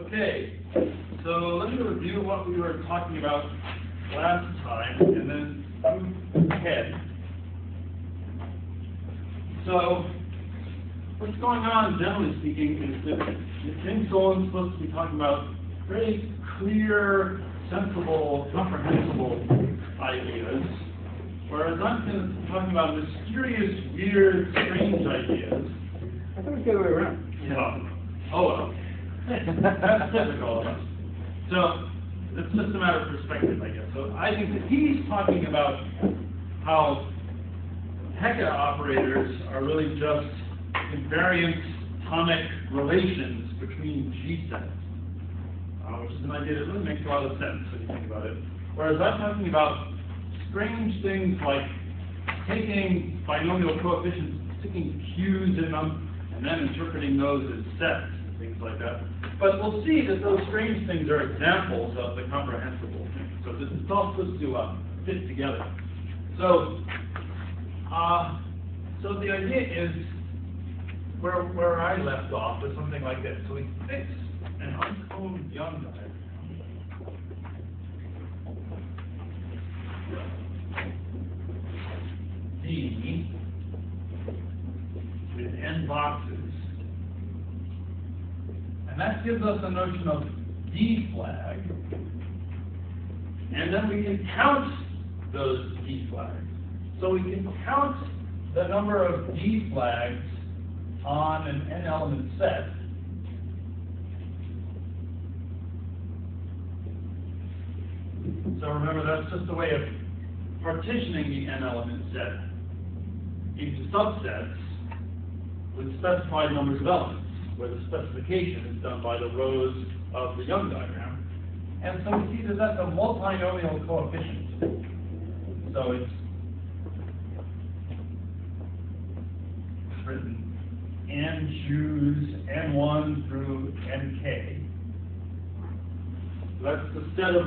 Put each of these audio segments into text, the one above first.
Okay, so let me review what we were talking about last time and then move ahead. So, what's going on, generally speaking, is that the thing Dolan's supposed to be talking about very clear, sensible, comprehensible ideas, whereas I'm going to be talking about mysterious, weird, strange ideas. I thought it was the other way around. Yeah. Oh well. That's typical of us. So, it's just a matter of perspective, I guess. So, I think that he's talking about how Hecke operators are really just invariant atomic relations between G sets, which is an idea that really makes a lot of sense when you think about it. Whereas I'm talking about strange things like taking binomial coefficients, sticking Q's in them, and then interpreting those as sets and things like that. But we'll see that those strange things are examples of the comprehensible things. So this is all supposed to fit together. So, so the idea is where I left off is something like this. So we fix an unconed Young diagram. D with n boxes. And that gives us a notion of D flag. And then we can count those D flags. So we can count the number of D flags on an n-element set. So remember, that's just a way of partitioning the n-element set into subsets with specified numbers of elements, where the specification is done by the rows of the Young diagram. And so we see that that's a multinomial coefficient. So it's written n choose n1 through nk. That's the set of,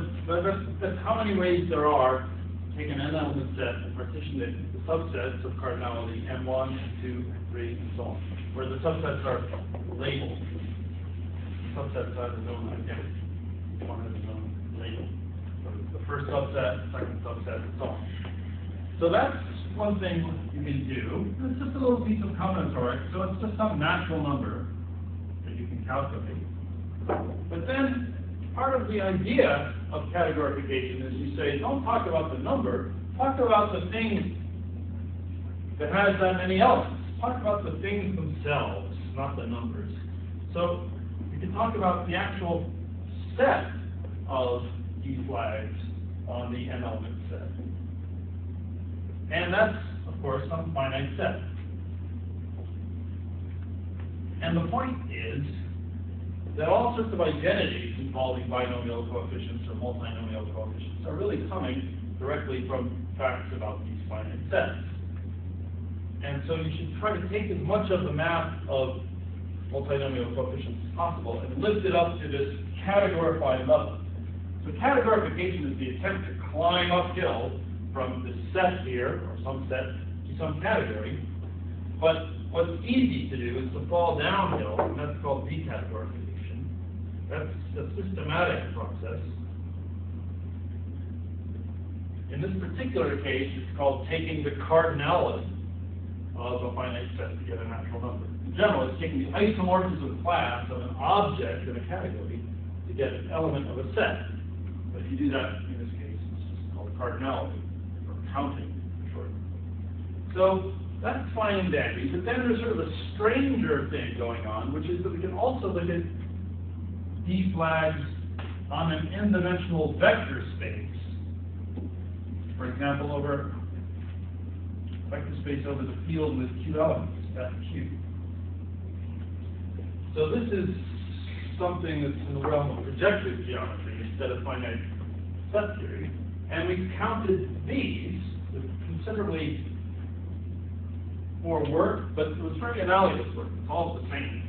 that's how many ways there are to take an n-element set and partition it into subsets of cardinality n1, n2, n3, and so on, where the subsets are labeled. Subsets have their own identity. Each one has its own label. So the first subset, second subset, and so on. So that's one thing you can do. It's just a little piece of combinatorics, so it's just some natural number that you can calculate. But then, part of the idea of categorification is you say, don't talk about the number, talk about the thing that has that many elements. Talk about the things themselves, not the numbers. So you can talk about the actual set of D flags on the n-element set. And that's, of course, some finite set. And the point is that all sorts of identities involving binomial coefficients or multinomial coefficients are really coming directly from facts about these finite sets. And so you should try to take as much of the map of multinomial coefficients as possible and lift it up to this categorifying level. So categorification is the attempt to climb uphill from the set here, or some set, to some category. But what's easy to do is to fall downhill, and that's called decategorification. That's a systematic process. In this particular case, it's called taking the cardinality of a finite set to get a natural number. In general, it's taking the isomorphism class of an object in a category to get an element of a set. But if you do that, in this case, it's just called cardinality, or counting, for short. So that's fine and dandy, but then there's sort of a stranger thing going on, which is that we can also look at D flags on an n-dimensional vector space. For example, over vector space over the field with q elements, Fq. So this is something that's in the realm of projective geometry instead of finite set theory. And we counted these with considerably more work, but it was very analogous work. It's all the same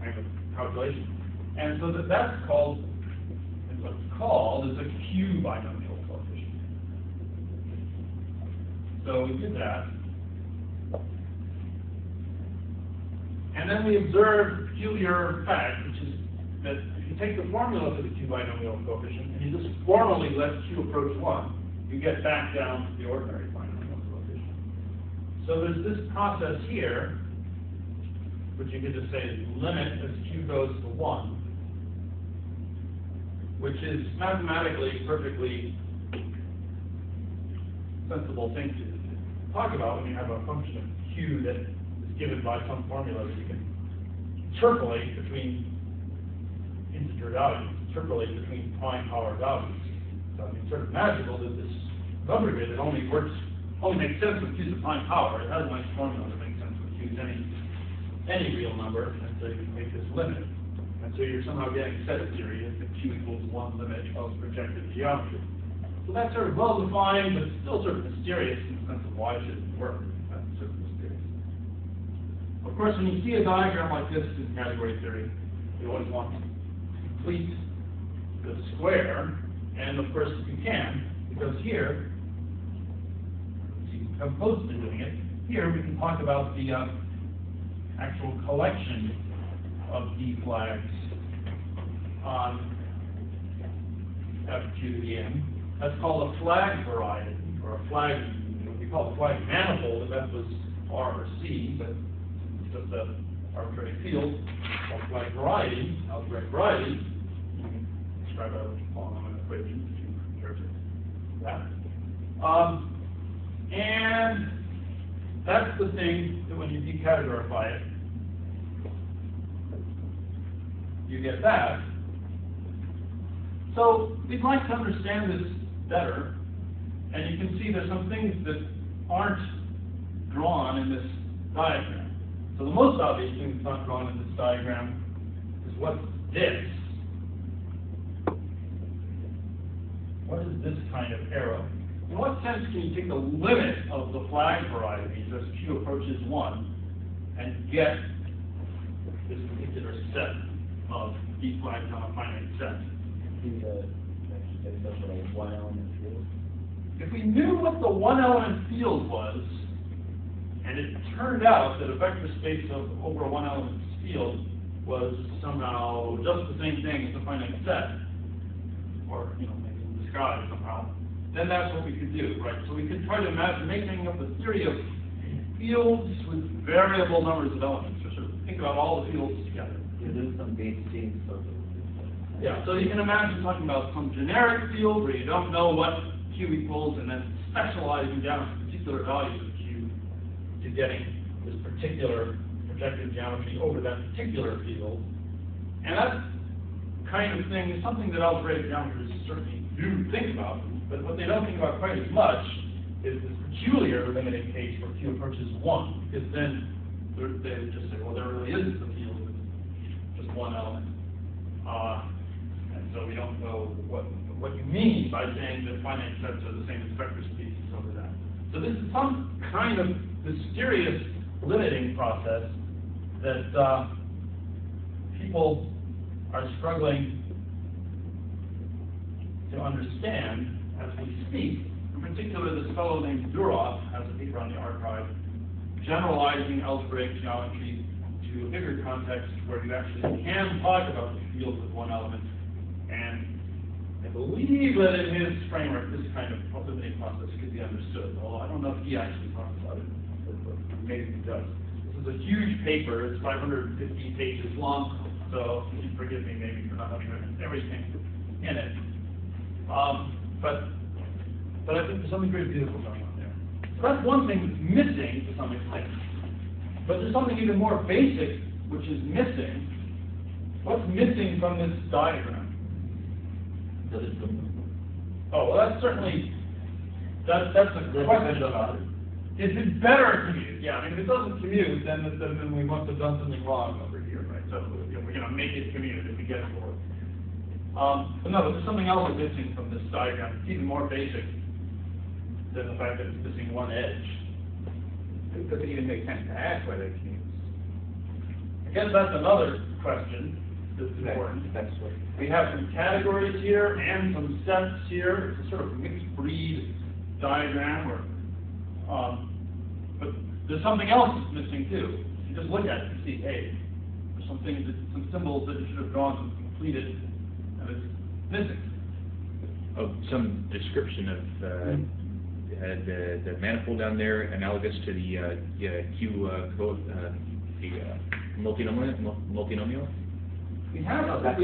kind of calculation. And so that's called, and what's called is a q-binomial coefficient. So we did that. And then we observed a peculiar fact, which is that if you take the formula for the q-binomial coefficient and you just formally let q approach 1, you get back down to the ordinary binomial coefficient. So there's this process here, which you could just say is limit as q goes to 1, which is mathematically perfectly sensible thing to talk about when you have a function of q that is given by some formula that you can interpolate between integer values, interpolate between prime power values. So I mean, it's sort of magical that this number grid that only makes sense with q's a prime power. It has a nice formula that makes sense with q's any real number, and so you can make this limit. And so you're somehow getting set theory if the q equals 1 limit of projective geometry. So that's sort of well defined, but still sort of mysterious in the sense of why it should work. That's sort of mysterious. Of course, when you see a diagram like this in category theory, you always want to complete the square, and of course you can, because here, I'm opposed to doing it, here we can talk about the actual collection of d flags on f to the n. That's called a flag variety, or a flag, what we call a flag manifold, if f was R or C, but it's just an arbitrary field called flag variety, algebraic variety. You can describe it with polynomial equation if you care to that. And that's the thing that when you decategorify it, you get that. So we'd like to understand this better, and you can see there's some things that aren't drawn in this diagram. So the most obvious thing that's not drawn in this diagram is what's this? What is this kind of arrow? In what sense can you take the limit of the flag variety as q approaches 1 and get this particular set of d flags on a finite set? One element field. If we knew what the one element field was, and it turned out that a vector space over a one element field was somehow just the same thing as a finite set, or maybe in disguise somehow, then that's what we could do, right? So we could try to imagine making up a theory of fields with variable numbers of elements, or sort of think about all the fields together. You do some base things sort of. Yeah, so you can imagine talking about some generic field where you don't know what q equals, and then specializing down to particular values of q to getting this particular projective geometry over that particular field. And that kind of thing is something that algebraic geometers certainly do think about, but what they don't think about quite as much is this peculiar limiting case where q approaches 1, because then they would just say, well, there really isn't a field with just one element. And so we don't know what you mean by saying that finite sets are the same as vector spaces over that. So this is some kind of mysterious limiting process that people are struggling to understand as we speak. In particular, this fellow named Bruhat has a paper on the archive generalizing algebraic geometry to a bigger context where you actually can talk about the field with one element. And I believe that in his framework, this kind of limiting process could be understood, although I don't know if he actually talks about it, but maybe he does. This is a huge paper. It's 550 pages long, so you can forgive me maybe for not having written everything in it. But I think there's something very beautiful going on there. So that's one thing that's missing to some extent. But there's something even more basic which is missing. What's missing from this diagram? Does it commute? Oh, well, that's certainly, that's a question about it. Is it better commute? Yeah, I mean, if it doesn't commute, then we must have done something wrong over here, right? So we're going to make it commute if we get it forward. But no, there's something else missing from this diagram. It's even more basic than the fact that it's missing one edge. It doesn't even make sense to ask whether it commutes. I guess that's another question that's important. That's what. We have some categories here and some sets here. It's a sort of mixed breed diagram, but there's something else that's missing too. You just look at it and see, hey, there's some things, some symbols that you should have drawn some completed, and it's missing. Of some description of the manifold down there, analogous to the multinomial. We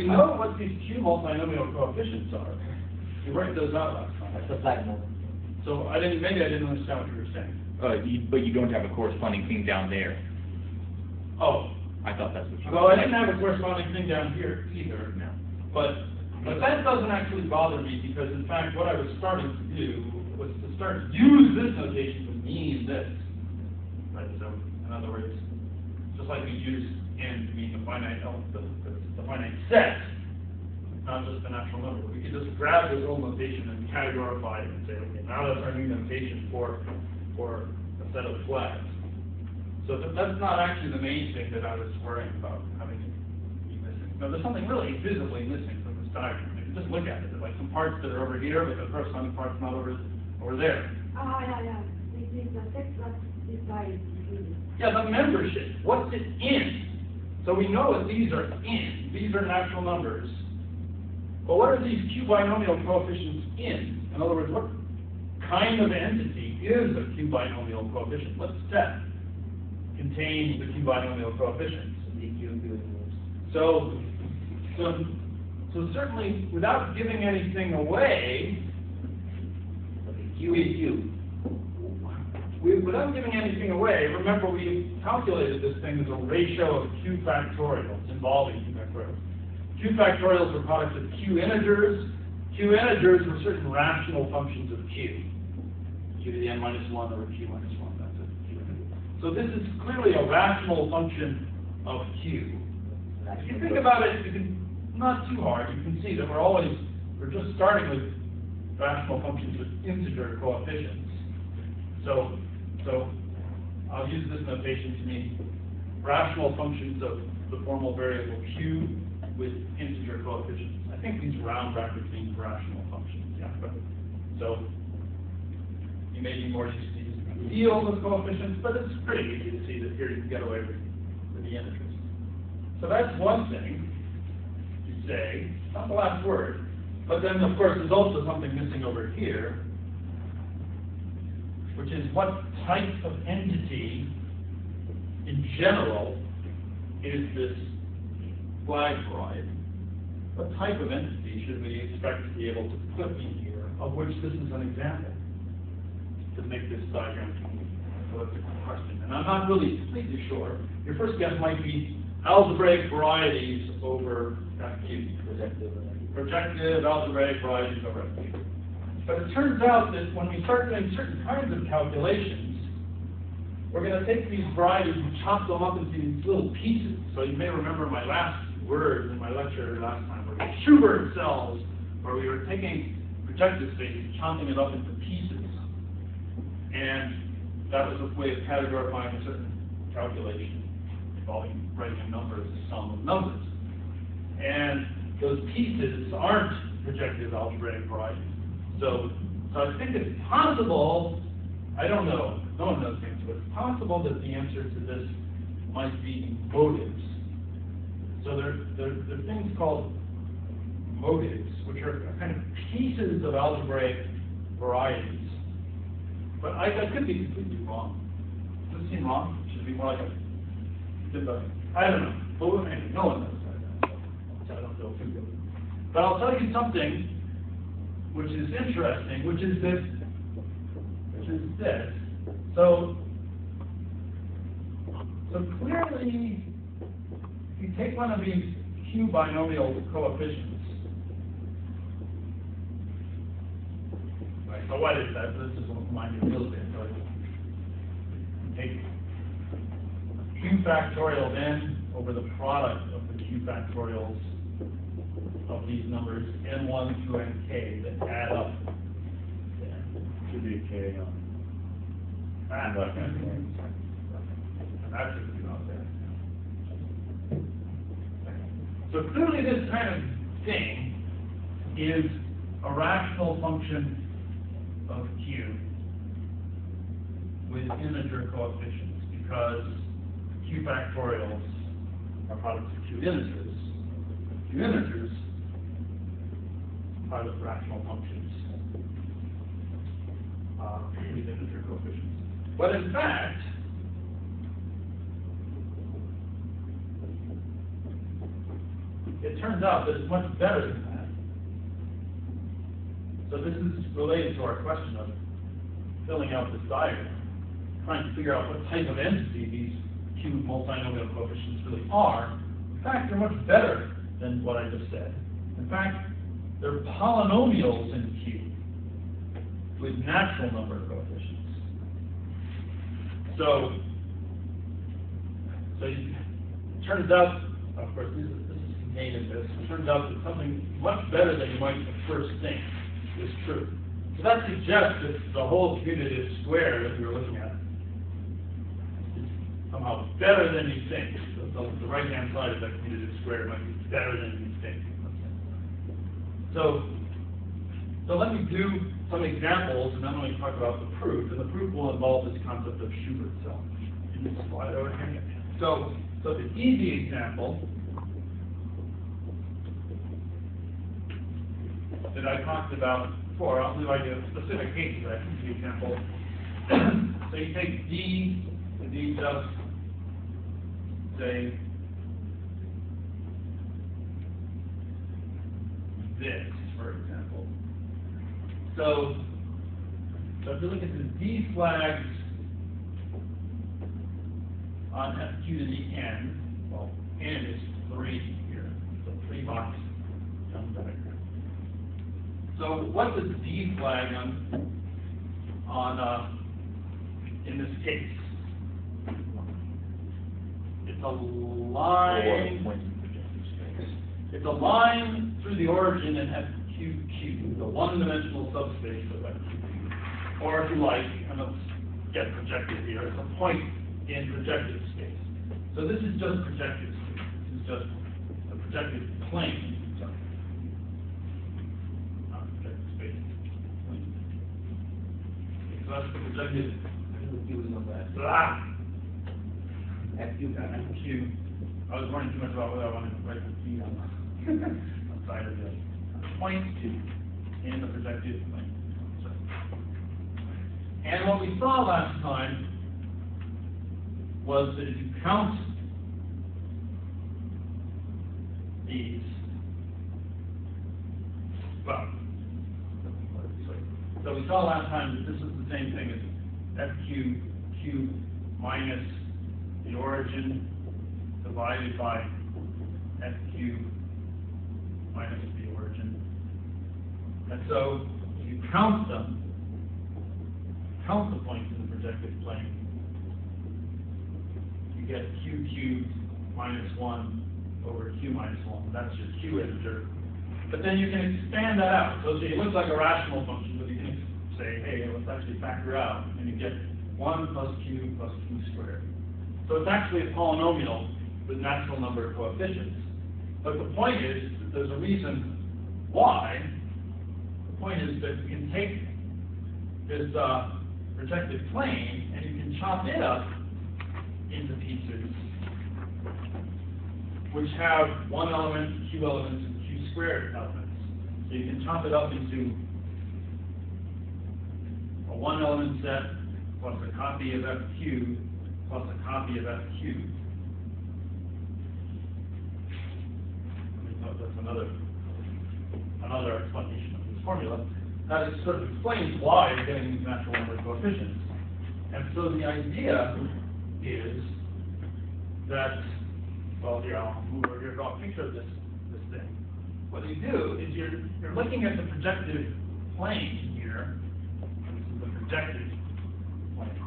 know what these q-multinomial coefficients are. You write those out last time. That's the flag number. So maybe I didn't understand what you were saying. But you don't have a corresponding thing down there. Oh. I thought that's what you Well, I didn't have a corresponding thing down here either. No. But that doesn't actually bother me because, in fact, what I was starting to do was to start to use this notation to mean this. Right? So, in other words, just like we use n to mean the finite the finite set, not just the natural number. We could just grab this old notation and categorify it and say, okay, now that's our new notation for a set of flags. So that's not actually the main thing that I was worrying about having to be missing. No, there's something really visibly missing from this diagram. You can just look at it. There's like some parts that are over here, but the corresponding parts not over there. Yeah. It is the text that is by. Yeah, the membership. What's it in? So we know that these are in. These are natural numbers. But what are these q-binomial coefficients in? In other words, what kind of entity is a q-binomial coefficient? What set contains the q-binomial coefficients? So certainly, without giving anything away, without giving anything away, remember we calculated this thing as a ratio of q factorials involving q factorials. Q factorials were products of q integers. Q integers were certain rational functions of q. Q to the n minus 1 over q minus 1. That's a q integer. So this is clearly a rational function of q. If you think about it, not too hard. You can see that we're just starting with rational functions with integer coefficients. So I'll use this notation to mean rational functions of the formal variable q with integer coefficients. I think these round brackets mean rational functions. Yeah. So you may be more used to using the field of coefficients, but it's pretty easy to see that here you can get away with the integers. So that's one thing to say. Not the last word. But then, of course, there's also something missing over here, which is what type of entity, in general, is this flag variety? What type of entity should we expect to be able to put in here, of which this is an example, to make this diagram an elliptical question? And I'm not really completely sure. Your first guess might be algebraic varieties over F-cubed. Projective algebraic varieties over F-cubed. But it turns out that when we start doing certain kinds of calculations, we're going to take these varieties and chop them up into these little pieces. So you may remember my last words in my lecture last time were Schubert cells, where we were taking projective space and chopping it up into pieces. And that was a way of categorifying a certain calculation involving writing a number as a sum of numbers. And those pieces aren't projective algebraic varieties. So I think it's possible, I don't know, no one knows the answer, but it's possible that the answer to this might be motives. So there are things called motives, which are kind of pieces of algebraic varieties. But I could be completely wrong. Does it seem wrong? Should it be more like I don't know. But anyway, no one knows that. So I don't feel too good. But I'll tell you something which is interesting, which is this. So clearly, if you take one of these q-binomial coefficients, right? So what is that? This is what remind you a little bit. So take q factorial n over the product of the q factorials of these numbers n1 through nk that add up. Should be a K on. That should be out there. So clearly this kind of thing is a rational function of q with integer coefficients, because q factorials are products of q integers. few integers are the fractional functions, these integer coefficients. But in fact, it turns out that it's much better than that. So this is related to our question of filling out this diagram, trying to figure out what type of entity these q-multinomial coefficients really are. In fact, they're much better than what I just said. In fact, they're polynomials in Q with natural number coefficients. So it turns out, of course, this is contained in this. It turns out that something much better than you might at first think is true. So that suggests that the whole commutative square that we were looking at is somehow better than you think. The right-hand side of that commutative square might be better than you think. So let me do some examples, and then let me talk about the proof. And the proof will involve this concept of Schubert Cell in this slide over here. So the easy example that I talked about before, I'll do like a specific case of that easy example. So you take D, and D just say this, for example. So if you look at the D flags on FQ to the N, well, N is 3 here, so 3 box jump diagram. So what's a D flag on in this case? It's a line. It's a line through the origin in FQQ, the one-dimensional subspace of FQQ. Or if you like, and let's get projective here, it's a point in projective space. So this is just projective space. This is just a projective plane. Sorry. Not projective space. Plane. So that's the projective. FQ. I was worrying too much about whether I wanted to write the P on the side of the point in the projective plane. And what we saw last time was that if you count these, well, so we saw last time that this is the same thing as FQ minus the origin divided by FQ minus the origin. And so if you count them, count the points in the projective plane, you get Q cubed minus 1 over Q minus 1. That's your Q integer. But then you can expand that out. So it looks like a rational function, but you can say, hey, let's actually factor out, and you get 1 plus Q squared. So it's actually a polynomial with natural number coefficients. But the point is that there's a reason why. The point is that you can take this projective plane and you can chop it up into pieces which have 1 element, Q elements, and Q squared elements. So you can chop it up into a 1 element set plus a copy of FQ plus a copy of FQ. That's another explanation of this formula. That it sort of explains why you're getting these natural number coefficients. And so the idea is that, well, here I'll move over here and draw a picture of this thing. What you do is you're looking at the projective plane here. This is the projective plane.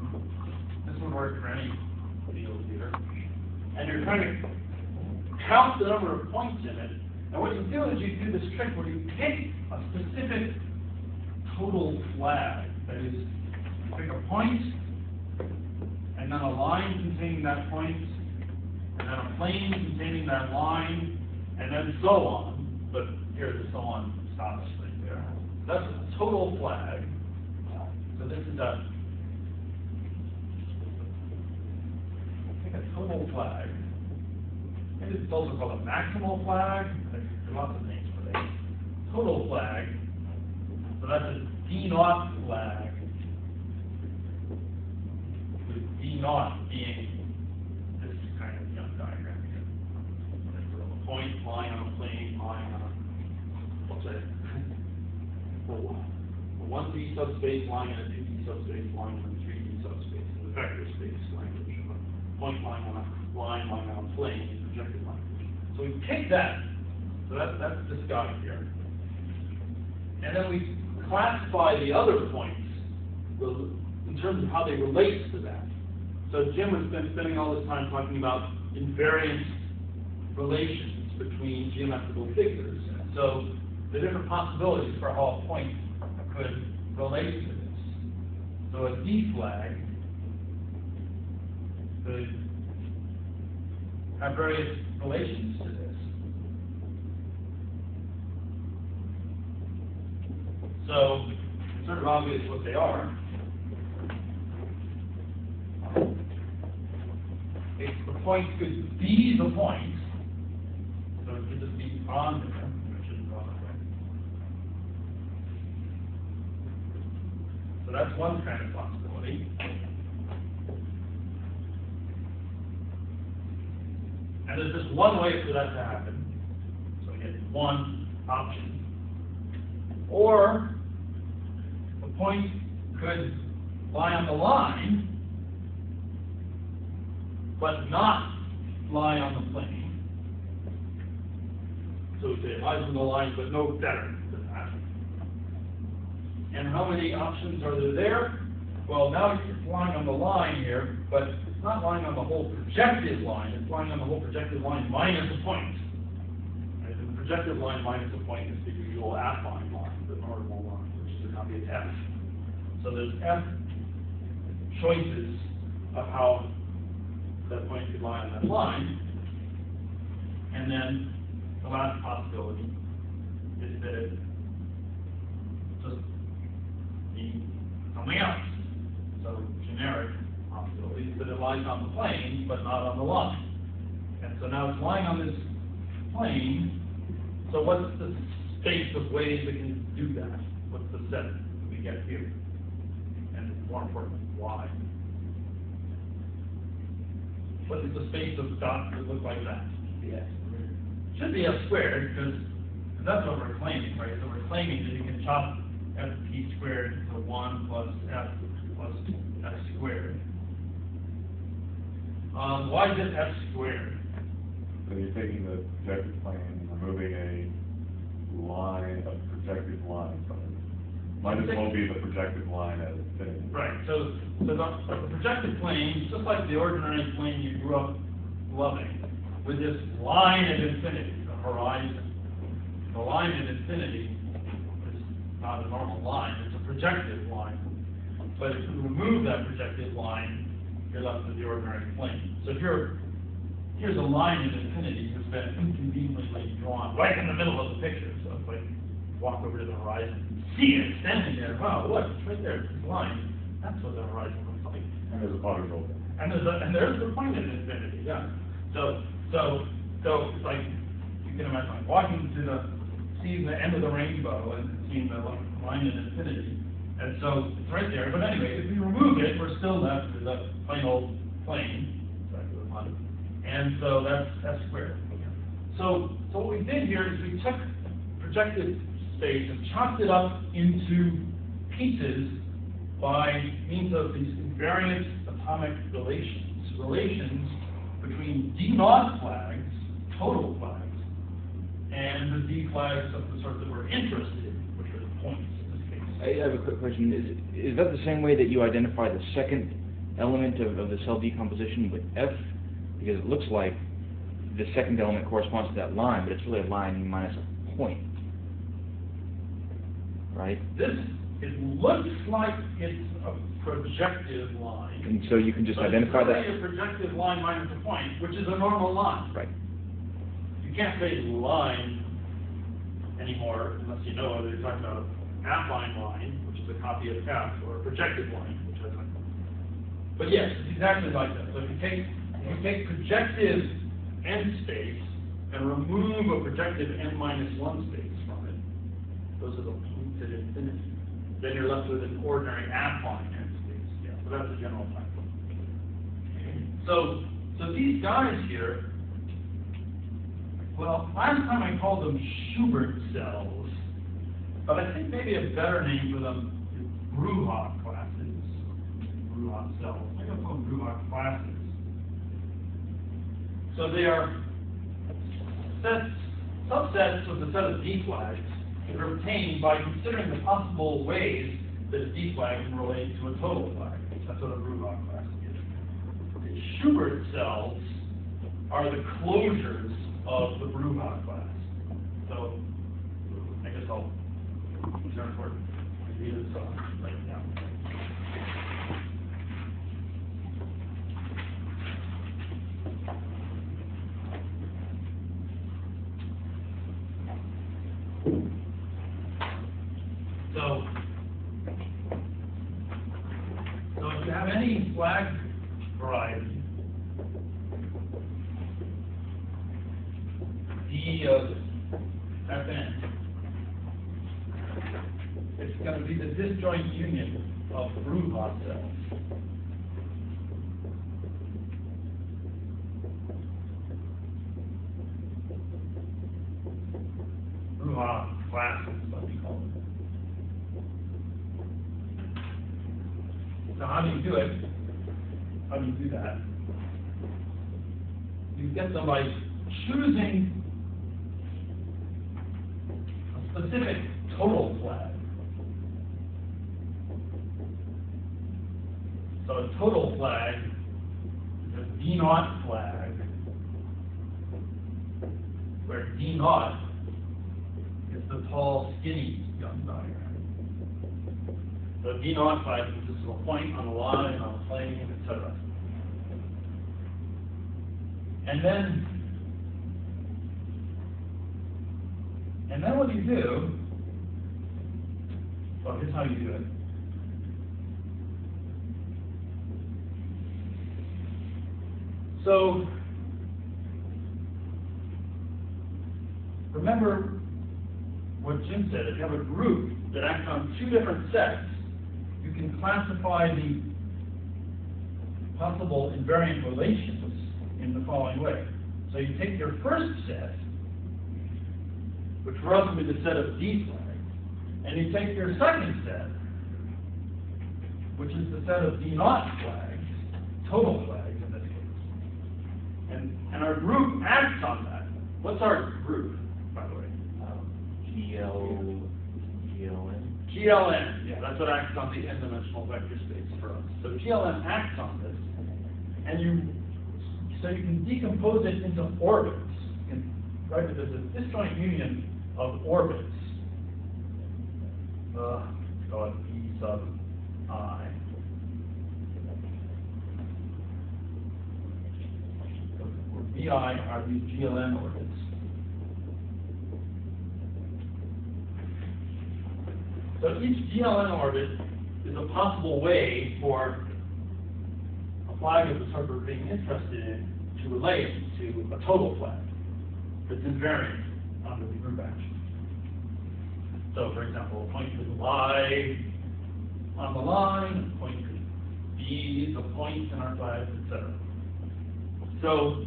This would work for any field here. And you're trying to count the number of points in it. And what you do is you do this trick where you pick a specific total flag. That is, you pick a point, and then a line containing that point, and then a plane containing that line, and then so on. But here the so on stops right there. That's a total flag. So this is pick a total flag. Maybe it's also called a maximal flag. lots of names for it. Total flag, so that's a D0 flag, with D0 being this kind of diagram here. Sort of a point lying on a plane, lying on a, what's that? A 1D subspace lying in a 2D subspace lying in a 3D subspace, in the vector space language, of a point lying on a line lying on a plane in projective language. So we take that, so that's this guy here. And then we classify the other points in terms of how they relate to that. So Jim has been spending all this time talking about invariant relations between geometrical figures. And so the different possibilities for how a point could relate to this. So a D flag could have various relations to this. So it's sort of obvious what they are. If the point could be the point, so it could just be on there, it shouldn't go that way. So that's one kind of possibility. And there's just one way for that to happen. So we get one option. Or the point could lie on the line, but not lie on the plane. So we say it lies on the line, but no better than that. And how many options are there? Well, now it's lying on the line here, but it's not lying on the whole projective line. It's lying on the whole projective line minus a point. Right? And the projective line minus a point is the usual affine line, the normal line, which is a copy of F. So there's F choices of how that point could lie on that line. And then the last possibility is that it just be something else. So generic possibility is that it lies on the plane, but not on the line. And so now it's lying on this plane. So what's the space of ways it can do that? What's the set that we get here? And more importantly, why? What is the space of dots that look like that? Yeah. Should be F squared, because that's what we're claiming, right? So we're claiming that you can chop Fp squared to 1 plus F plus F squared. Why is it F squared? So you're taking the projective plane and removing a line, a projective line from it. Might as well be the projective line as infinity. Right, so the projective plane, just like the ordinary plane you grew up loving, with this line at infinity, the horizon. The line at infinity is not a normal line, it's a projective line. But if you remove that projective line, you're left with the ordinary plane. So if here's a line at infinity that's been inconveniently drawn right in the middle of the picture. So if I walk over to the horizon and see it standing there, wow, look, it's right there, it's this line. That's what the horizon looks like. And there's a particle. And there's the point at infinity, yeah. So it's like, you can imagine like walking to seeing the end of the rainbow and seeing the line at infinity. And so it's right there. But anyway, if we remove it, we're still left with a plain old plane. And so that's F squared. So what we did here is we took projective space and chopped it up into pieces by means of these invariant atomic relations between D0 flags, total flags, and the D flags of the sort that we're interested in, which are the points in this case. I have a quick question. Is that the same way that you identify the second element of the cell decomposition with F? Because it looks like the second element corresponds to that line, but it's really a line minus a point, right? It looks like it's a projective line. And so you can just identify that? It's really a projective line minus a point, which is a normal line. Right. You can't say line anymore unless you know whether you're talking about an affine line, which is a copy of F, or a projective line, which has a... But yes, it's exactly like that. So if you take projective end space and remove a projective n-1 space from it, those are the points at infinity, then you're left with an ordinary affine n space. Yeah, so that's a general type. So these guys here, well, last time I called them Schubert cells, but I think maybe a better name for them is Bruhat classes, Bruhat cells. Maybe I'll call them Bruhat classes. So they are subsets of the set of D flags that are obtained by considering the possible ways that a D flag can relate to a total flag. That's what a Bruhat class is. The Schubert cells are the closures of the Bruhat class. So I guess I'll turn for it. Read this off right now. So if you have any flag variety, D of Fn, it's going to be the disjoint union of Bruhat cells. Bruhat classes, what we call it. So how do you do it? How do you do that? You get them by choosing a specific total flag. So a total flag is a D0 flag, where D0 is the tall, skinny young diagram. The D0 flag consists of a point on a line, on a plane, etc. And then what you do, well, here's how you do it. So, remember what Jim said, if you have a group that acts on two different sets, you can classify the possible invariant relations in the following way. So you take your first set, which runs with the set of D flags, and you take your second set, which is the set of D0 flags, total flags in this case. And our group acts on that. What's our group, by the way? GLN. GLN, yeah, that's what acts on the n-dimensional vector space for us. So GLN acts on this, and so you can decompose it into orbits. You can write it as a disjoint union of orbits. Let's call it E sub I. Where BI are these GLN orbits. So each GLN orbit is a possible way for a flag of the sort we're being interested in to relate to a total flag that's invariant under the group action. So, for example, a point could lie on the line, a point could be the point in our flags, etc. So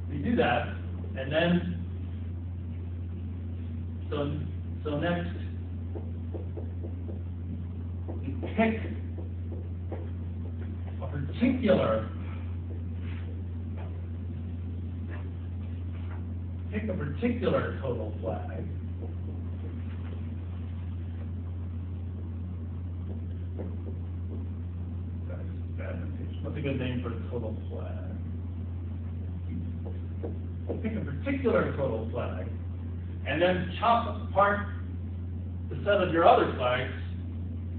we do that, and then so next we pick a particular total flag. What's a good name for a total flag? Pick a particular total flag, and then chop apart the set of your other flags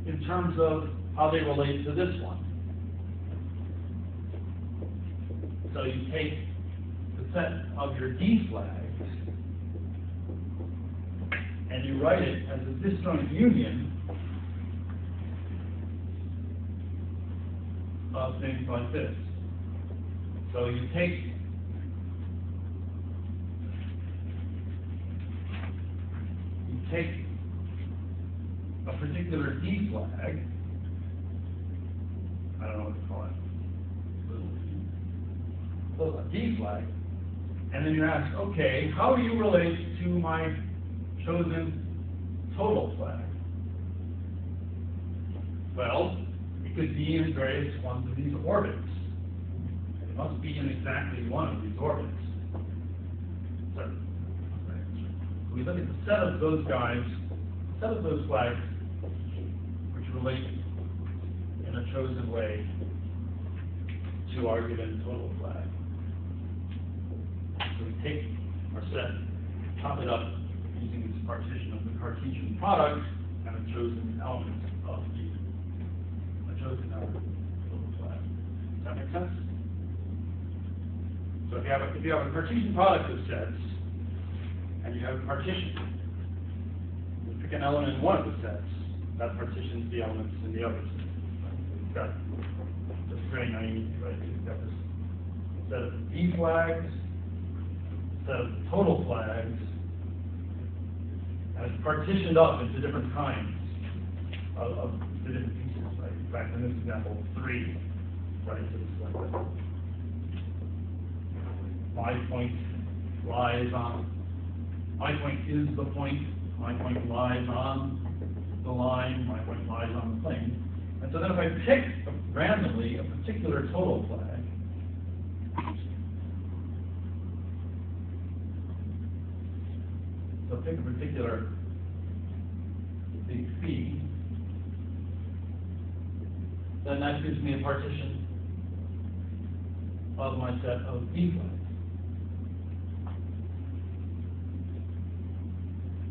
in terms of how they relate to this one. So you take the set of your D flags, and you write it as a disjoint union of things like this. So you take take a particular D flag, I don't know what to call it, a D flag, and then you ask, okay, how do you relate to my chosen total flag? Well, it could be in various ones of these orbits. It must be in exactly one of these orbits. So, we look at the set of those guys, set of those flags, which relate in a chosen way to our given total flag. So we take our set, chop it up using this partition of the Cartesian product and a chosen element of a chosen element of total flag. Does that make sense? So if you have a Cartesian product of sets and you have a partition, you pick an element in one of the sets, that partitions the elements in the other set. You've got this very naive, right? You've got this set of D flags, set of total flags, and it's partitioned up into different kinds of the different pieces, right? In fact, in this example, 3, right? So it's like this. My point lies on, my point is the point, my point lies on the line, my point lies on the plane. And so then if I pick randomly a particular total flag, so pick a particular big phi, then that gives me a partition of my set of D flags.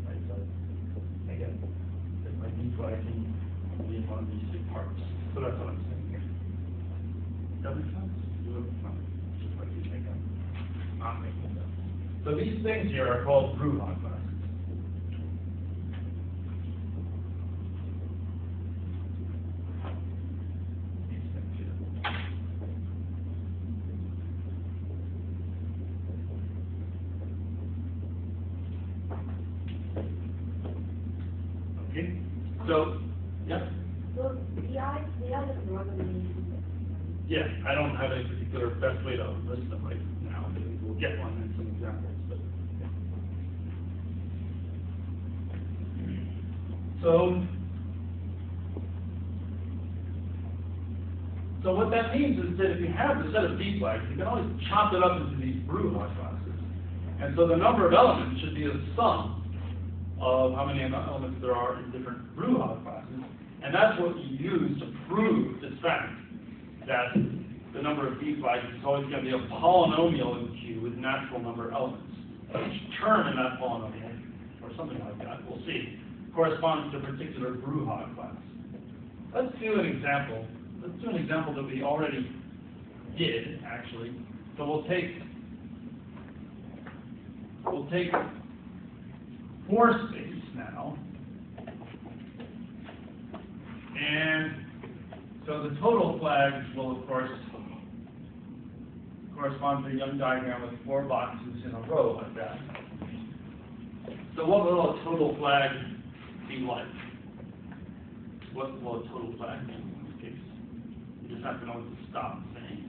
Right, so I get that my D flag can be in one of these 2 parts. So that's what I'm saying here. Does that make sense? Just like you make them. Not making them. So these things here are called Bruhat classes. So, yeah? So the other probably. Yeah, I don't have a particular best way to list them right now. We'll get one in some examples. But yeah. So what that means is that if you have the set of D flags, you can always chop it up into these Bruhat classes. And so the number of elements should be the sum of how many elements there are in different Bruhat classes. And that's what you use to prove this fact that the number of D flags is always going to be a polynomial in Q with natural number elements. Each term in that polynomial, or something like that, we'll see, corresponds to a particular Bruhat class. Let's do an example. Let's do an example that we already did, actually. So we'll take 4 space now. And so the total flags will, of course, correspond to a Young diagram with 4 boxes in a row like that. So what will a total flag be like? What will a total flag be in this case? You just have to know what to stop saying.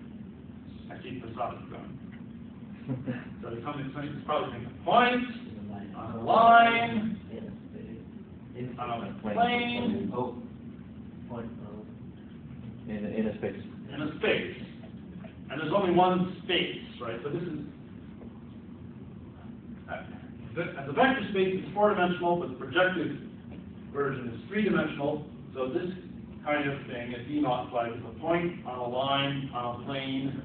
Actually, to stop it going. So it's probably thinking point, on a line, on a plane, in a space. In a space. And there's only one space, right? So this is, as a vector space, it's 4-dimensional, but the projective version is 3-dimensional. So this kind of thing, a D-naught flag, is a point on a line, on a plane,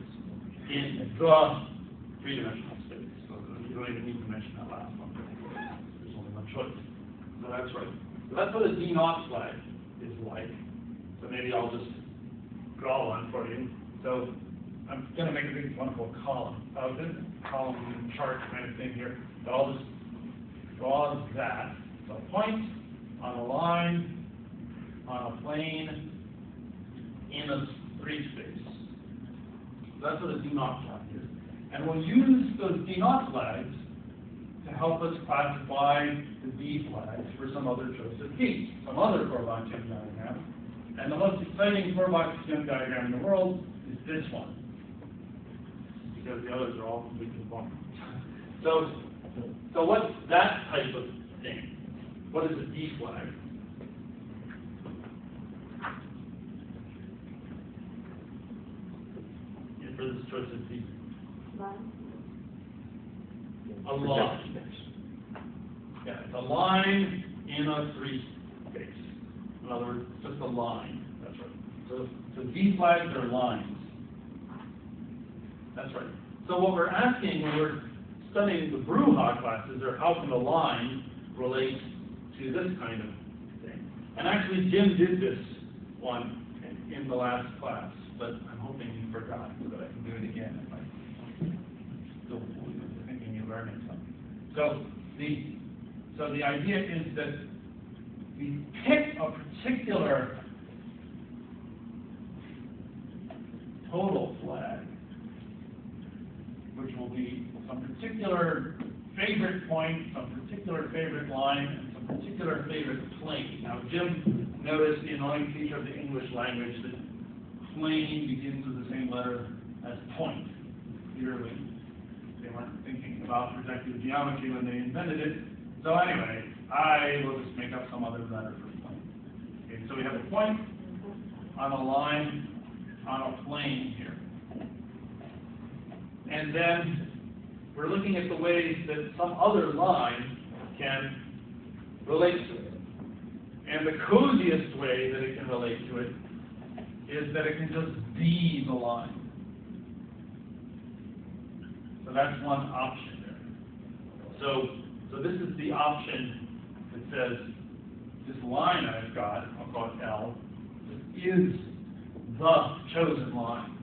in the 3-dimensional space. So you don't even need to mention that last one. There's only one choice. So that's right. So that's what a D-naught flag is like. So maybe I'll just draw one for you. So I'm going to make a big wonderful column. This column chart kind of thing here. So I'll just draw that. So a point on a line, on a plane, in a 3 space. So that's what a D-naught flag is. And we'll use those D-naught flags to help us classify the D flags some other choice of P, some other four-by-10 diagram. And the most exciting four-by-10 diagram in the world is this one, because the others are all completely wrong. So what's that type of thing? What is a D flag? Yeah, for this choice of D. A line. Yeah, it's a line in a three space. In other words, just a line. That's right. So D flags are lines. That's right. So what we're asking when we're studying the Bruhat classes are how can a line relate to this kind of thing. And actually Jim did this one in the last class, but I'm hoping you forgot so that I can do it again if I still thinking you're learning something. So the idea is that we pick a particular total flag, which will be some particular favorite point, some particular favorite line, and some particular favorite plane. Now, Jim noticed in only feature of the English language that plane begins with the same letter as point. Clearly, they weren't thinking about projective geometry when they invented it. So anyway, I will just make up some other letter for plane. Okay, so we have a point on a line on a plane here. And then we're looking at the ways that some other line can relate to it. And the coziest way that it can relate to it is that it can just be the line. So that's one option there. So this is the option that says this line I've got, I'll call it L, is the chosen line.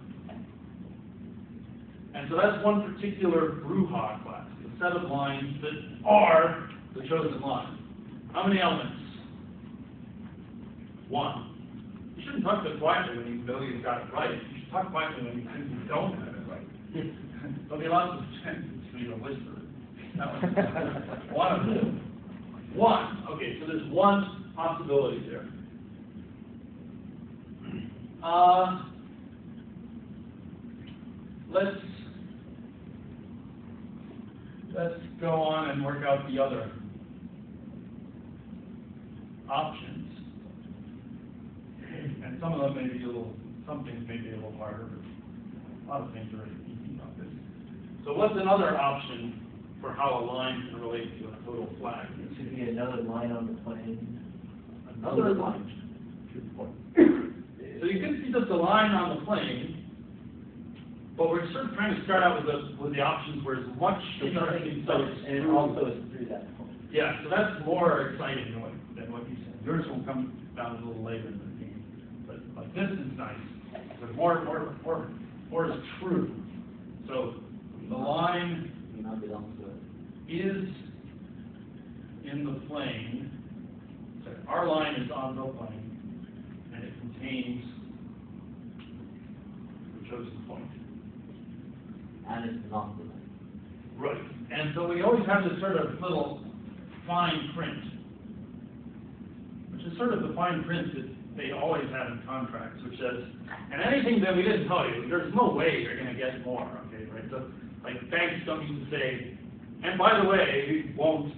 And so that's one particular Bruhat class, a set of lines that are the chosen line. How many elements? One. You shouldn't talk so quietly when you know you've got it right. You should talk quietly when you think you don't have it right. There'll be lots of chances for you to whisper. One of them. One. Okay, so there's one possibility there. Let's go on and work out the other options. And some of them may be some things may be a little harder, but a lot of things are easy about this. So what's another option for how a line can relate to a total flag? It should be another line on the plane. Another line. So you can see just a line on the plane, but we're sort of trying to start out with the options where as much interesting stuff is And it through. also is through that point. Yeah, so that's more exciting than what you said. Yours will come down a little later in the game. But this is nice. But more is true. So the line is in the plane. So our line is on the plane, and it contains the chosen point. And it's not the line. Right. And so we always have this sort of little fine print, which is sort of the fine print that they always have in contracts, which says, and anything that we didn't tell you, there's no way you're going to get more, okay, right? So, like, banks don't need to say, and by the way, we won't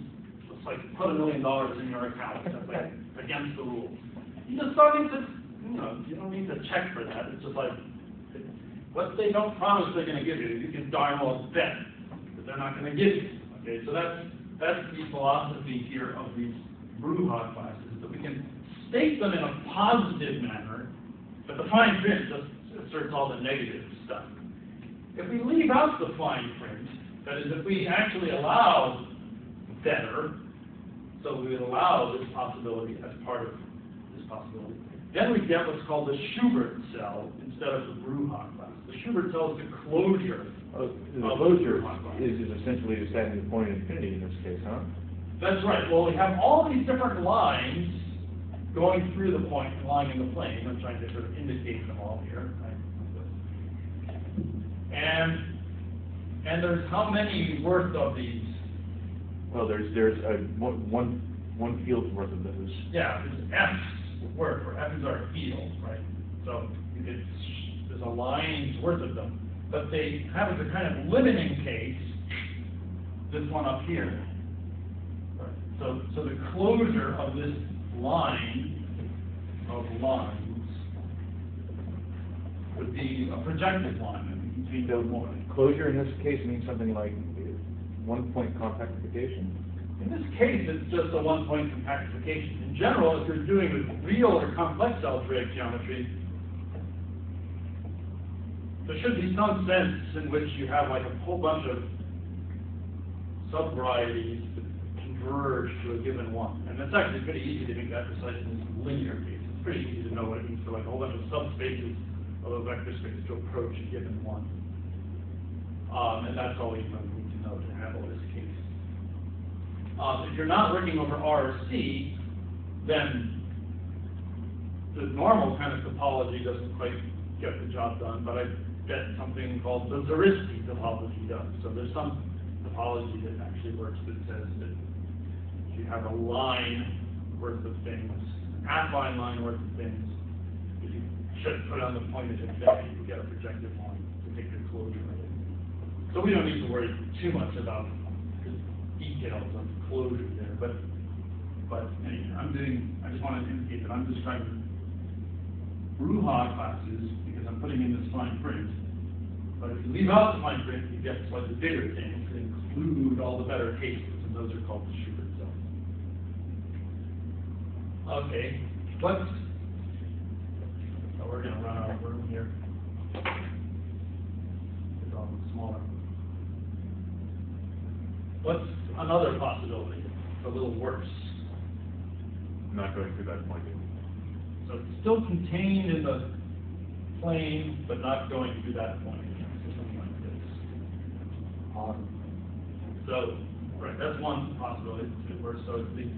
just, like, put $1 million in your account. That's, like, against the rules. You just don't need to, you don't need to check for that. It's just like, what they don't promise they're going to give you, you can darn well bet that they're not going to give you. Okay, so that's the philosophy here of these Bruhat classes, that we can state them in a positive manner, but the fine print just asserts all the negative stuff. If we leave out the fine print, that is, if we actually allow better, so we would allow this possibility as part of this possibility, then we get what's called the Schubert cell instead of the Bruhat class. The Schubert cell is the closure. The closure is essentially deciding the point of infinity in this case, huh? That's right. Well, we have all these different lines going through the point and lying in the plane. I'm trying to sort of indicate them all here. Right? And there's how many worth of these? Well, there's one one field's worth of those. Yeah, it's F's worth, where F is our field, right? So there's a line's worth of them, but they have as a kind of limiting case this one up here. Right. So the closure of this line of lines would be a projective line between those points. Closure in this case means something like one-point compactification. In this case, it's just a one-point compactification. In general, if you're doing with real or complex algebraic geometry, there should be some sense in which you have like a whole bunch of sub-varieties that converge to a given one. And it's actually pretty easy to make that precise in this linear case. It's pretty easy to know what it means for like a whole bunch of subspaces of a vector space to approach a given one. And that's all you need to know to handle this case. If you're not working over R or C, then the normal kind of topology doesn't quite get the job done, but I bet something called the Zariski topology does. So there's some topology that actually works that says that if you have a line worth of things, an affine line worth of things, that you should put on the point of infinity to get a projective line to take the closure of it. So we don't need to worry too much about the details of closure there, but anyway, I just want to indicate that I'm describing Bruhat classes because I'm putting in this fine print. But if you leave out the fine print, you get slightly bigger things that include all the better cases, and those are called the Schubert Cell. Okay, so we're going to run out of room here. It's all smaller. What's another possibility? It's a little worse. Not going through that point. So it's still contained in the plane, but not going through that point. So something like this. So, right, that's one possibility. It's a bit worse. So it's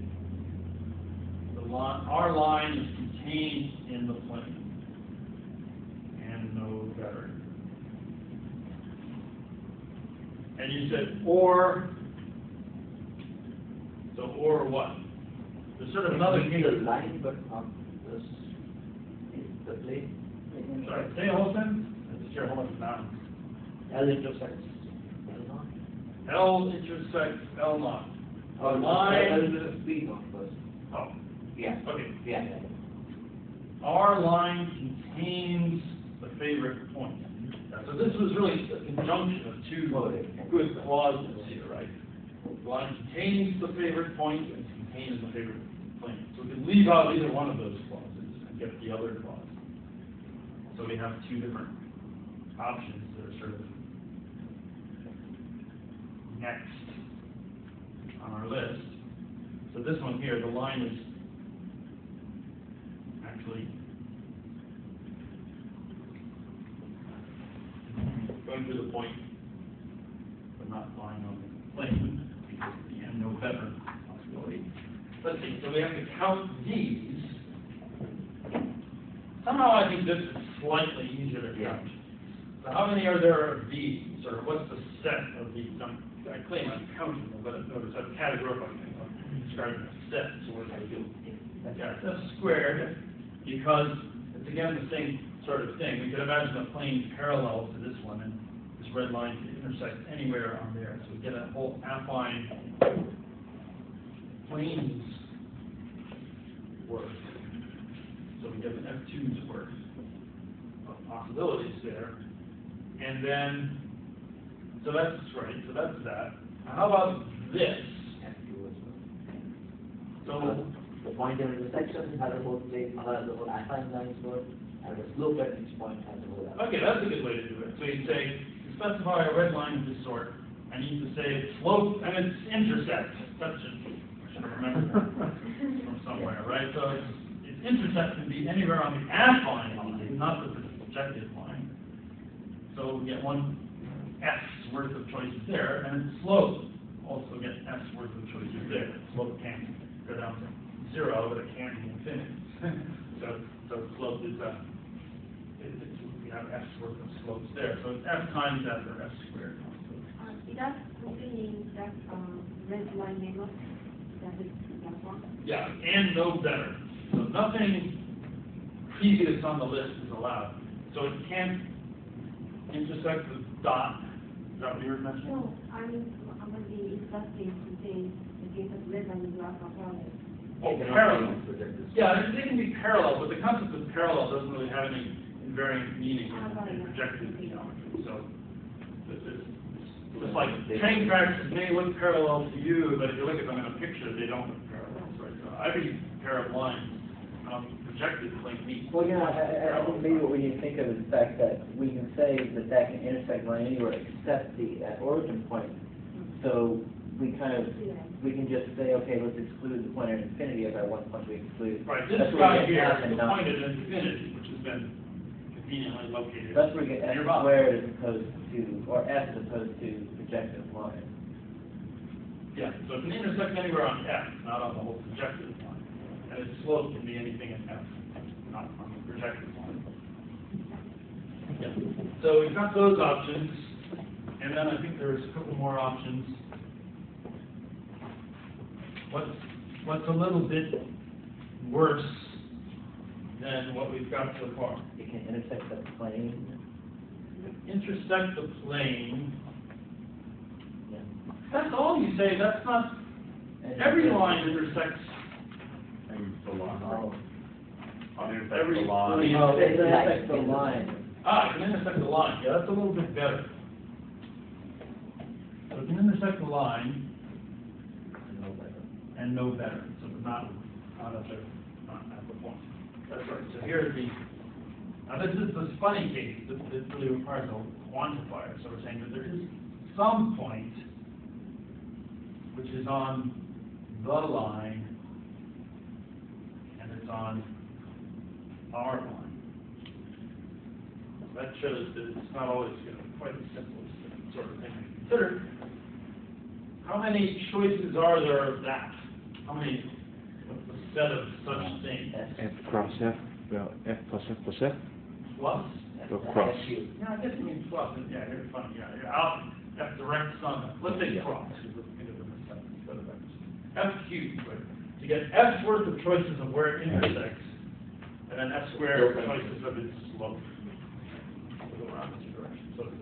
our line is contained in the plane, and no better. And you said or. So or what? There's sort of another case. Line, but not this. The plane. Sorry, say a whole sentence. Just hear a whole bunch of nouns. L intersects L naught. L intersects L naught. A L line. B naught first. Oh, Yeah. okay. Yeah. Our line contains the favorite point. So this was really a conjunction of two good clauses here, right? The line contains the favorite point and it's contained in the favorite plane. So we can leave out either one of those clauses and get the other clause. So we have two different options that are sort of next on our list. So this one here, the line is actually going through the point, but not lying on the plane, because we have no better possibility. Let's see, so we have to count these. Somehow I think this is slightly easier to count. So how many are there of these, or what's the set of these? I claim I'm counting them, but notice I'm categorifying them. I'm describing a set, so what do I do? Yeah, it's squared, because it's again the same sort of thing. We could imagine a plane parallel to this one, and this red line could intersect anywhere on there. So we get a whole affine planes worth. So we get an F2's worth of possibilities there. And then, so that's right, so that's that. Now how about this? So the point of intersection has a whole plane, has a whole affine lines work, and the slope at each point has a whole. Okay, that's a good way to do it. So you say, you specify a red line of this sort, and you need to say its slope and its intercept. That's just, I should have remembered that from somewhere, right? So its intercept can be anywhere on the affine line, not the projective line. So we get one F's worth of choices there, and its slope also gets F's worth of choices there. Slope can't go down to 0, but it can be infinity. so slope is we have F's worth of slopes there. So it's F times F or F squared. It does contain that red line may not Yeah, and no better. So nothing previous on the list is allowed. So it can't intersect the dot. Is that what you were mentioning? No, I'm going to be discussing something the case of less than the graph of values. Oh, parallel. Yeah, they can be parallel, but the concept of parallel doesn't really have any invariant meaning in projective geometry. So it's like train tracks may look parallel to you, but if you look at them in a picture, they don't look parallel. Right? So every pair of lines projected plane meets. Well, I think maybe what we need to think of is the fact that we can say that that can intersect line anywhere except the origin point. So we can just say, okay, let's exclude the point at infinity if at one point we exclude. Right, this guy here is the point at infinity, which has been conveniently located. That's where we get f squared as opposed to, or f as opposed to projective line. Yeah, so it can intersect anywhere on f, not on the whole projective line. And its slope can be anything in f, not on the projective line. Yeah. So we've got those options, and then I think there's a couple more options. What's a little bit worse than what we've got so far? It can intersect the plane. Intersect the plane. Yeah. That's all you say. That's not. Every line intersects. And the line. Every the line. Oh, it intersects the line. Ah, it can intersect the line. Yeah, that's a little bit better. So it can intersect the line and no better. So not at the point. That's right. So here's the. Now this is the funny case. This really requires a quantifier. So we're saying that there is some point which is on the line and it's on our line. That shows that it's not always quite as simple as the sort of thing to consider. How many choices are there of that? How many, what's the set of such things? F cross F, well, F plus F plus F? Plus? Go cross. Yeah, I guess it means plus. Yeah, here's funny. Yeah, I'll F direct sum. Let's say cross. Let's think of them instead of X. F cubed. To get F's worth of choices of where it intersects, and then F squared choices of its slope. We'll go around this direction. So it's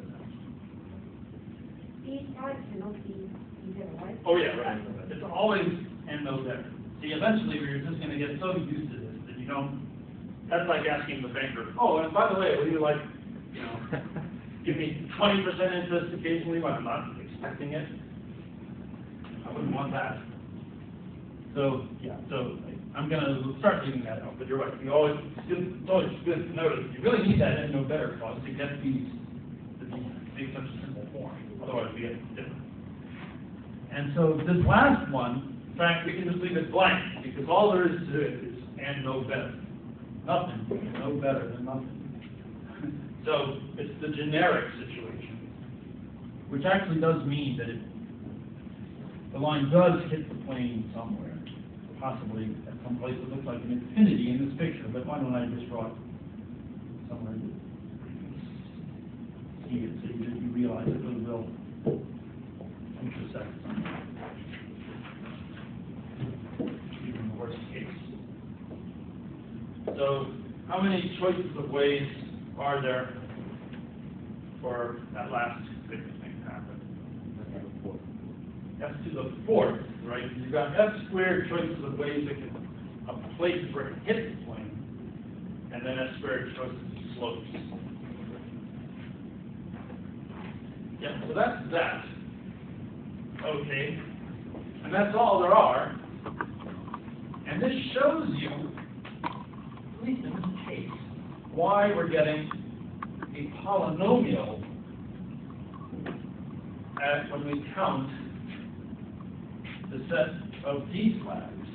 These parts cannot be zero, right? Oh yeah, right. It's always and no better. See, eventually we're just going to get so used to this that you don't. That's like asking the banker, oh, and by the way, would you like, give me 20% interest occasionally when I'm not expecting it? I wouldn't want that. So yeah, so I'm going to start leaving that out. But you're right. It's always good to notice you really need that and no better clause to get these to be such a simple form. Otherwise, we get different. And so this last one, in fact, we can just leave it blank because all there is to it is and no better. Nothing, no better than nothing. So it's the generic situation, which actually does mean that the line does hit the plane somewhere, possibly at some place that looks like an infinity in this picture. But why don't I just draw it somewhere that you see it so you realize it really will intersect. Even the worst case. So, how many choices of ways are there for that last big thing to happen? F to the fourth, right? You've got F squared choices of ways it can, a place where it hits the plane, and then F squared choices of slopes. Yeah, so that's that. Okay, and that's all there are. And this shows you, at least in this case, why we're getting a polynomial when we count the set of D flags.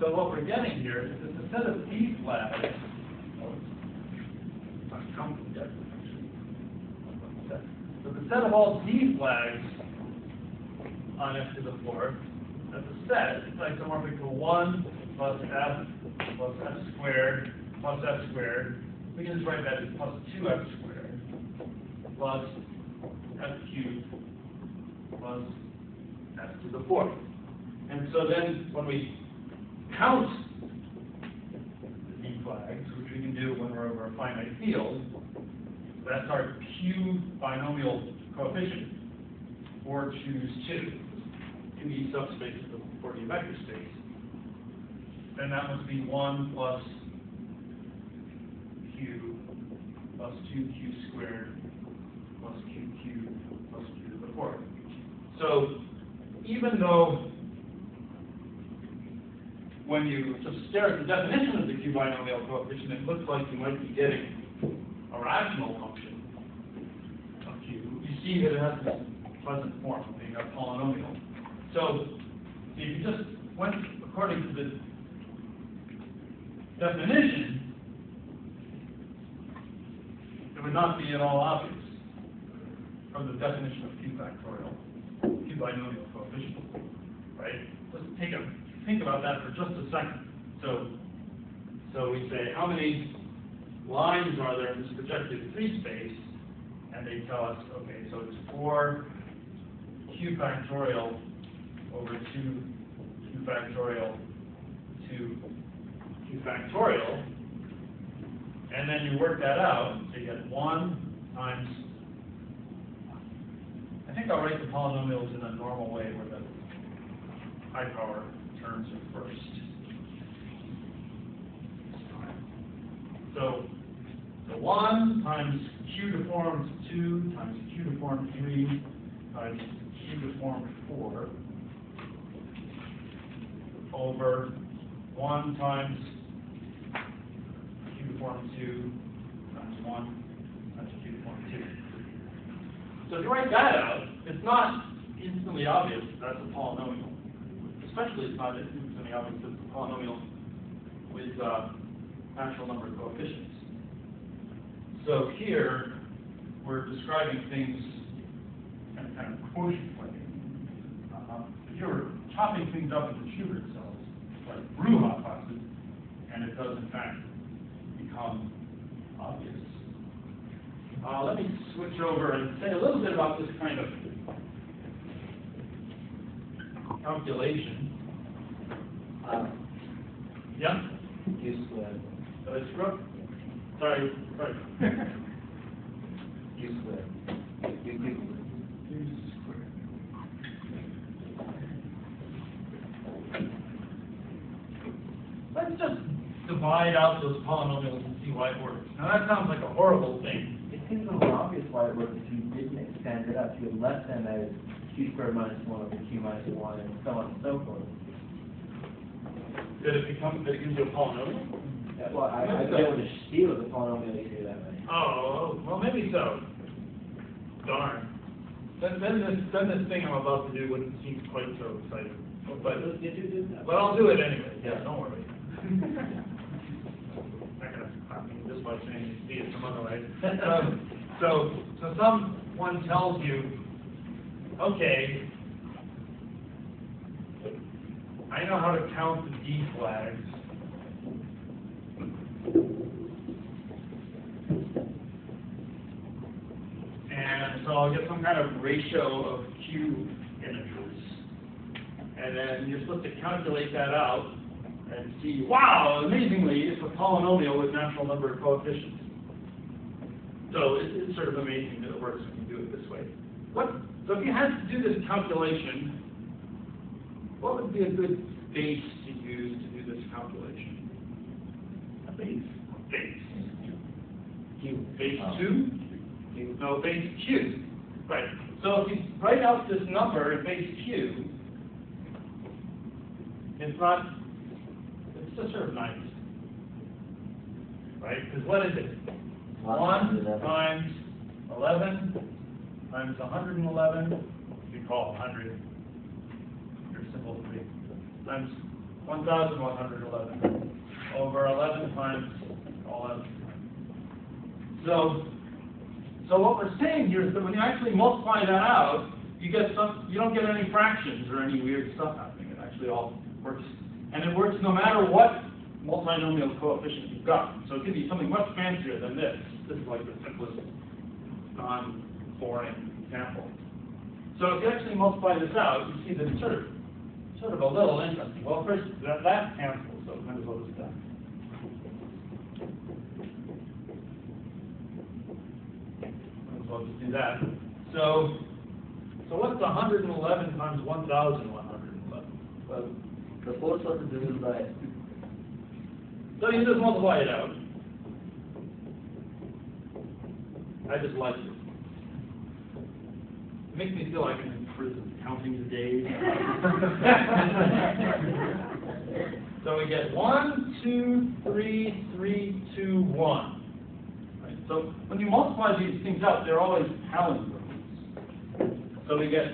So what we're getting here is that the set of D flags, not counting yet, so the set of all D flags on F to the fourth, that's a set, it's isomorphic to 1 plus F plus F squared plus F squared. We can just write that as plus 2F squared plus F cubed plus F to the fourth. And so then when we count the D flags, which we can do when we're over a finite field, that's our q-binomial coefficient, or choose 2 E subspace of the 4D vector space. Then that must be 1 plus q plus 2q squared plus qq plus q to the 4th. So even though when you just stare at the definition of the q-binomial coefficient, it looks like you might be getting a rational function of q, you see that it has this pleasant form of being a polynomial. So if you just went according to the definition, it would not be at all obvious from the definition of q factorial, q-binomial coefficient, right? Just think about that for just a second. So we say, how many lines are there in this projective 3 space? And they tell us, okay, so it's 4 q factorial over 2 q factorial to q factorial. And then you work that out, so you get 1 times, I think I'll write the polynomials in a normal way where the high power terms are first. So 1 times q-deformed 2 times q-deformed 3 times q-deformed 4 over 1 times q-deformed 2 times 1 times q-deformed 2. So if you write that out, it's not instantly obvious that's a polynomial. Especially it's not instantly obvious that it's a polynomial with natural number coefficients. So here, we're describing things in a kind of quotient way. If you're chopping things up into Schubert cells, like Bruhat classes, and it does in fact become obvious. Let me switch over and say a little bit about this kind of calculation. Yeah? Q squared. Did I screw up? Sorry. Q squared. Q squared. Let's just divide out those polynomials and see why it works. Now that sounds like a horrible thing. It seems a little obvious why it works if you didn't extend it up. You had left them as q squared minus 1 over q minus 1 and so on and so forth. Did it gives you a polynomial? Yeah, well, I be able to steal the polynomial you do that way. Oh, well maybe so. Darn. Then this thing I'm about to do wouldn't seem quite so exciting. But I'll do it anyway. Yeah, don't worry. Not gonna stop me just by saying you see it some other way. So someone tells you, okay, I know how to count the D flags. And so I'll get some kind of ratio of Q integers. And then you're supposed to calculate that out and see, wow, amazingly, it's a polynomial with natural number coefficients. So it's sort of amazing that it works when you do it this way. So if you had to do this calculation, what would be a good base to use to do this calculation? A base. Base. Q. Base Oh. 2? Q. No, base Q. Right. So if you write out this number in base Q, it's just sort of nice. Right? Because what is it? 1 times 11 times 111, we call 100, your symbol 3, times 1,111 over 11 times 11. So what we're saying here is that when you actually multiply that out, you don't get any fractions or any weird stuff happening. It actually all works. And it works no matter what multinomial coefficient you've got. So it could be something much fancier than this. This is like the simplest non-boring example. So if you actually multiply this out, you see that it sort of sort of a little interesting. Well, first, that cancels, so might as well just done. Might as well just do that. So what's 111 times 1,111? Well, the fourth one is divided by 2. So you just multiply it out. I just like it. It makes me feel like I'm in prison, counting the days. So we get 1, 2, 3, 3, 2, 1. Right? So when you multiply these things out, they're always palindromes. So we get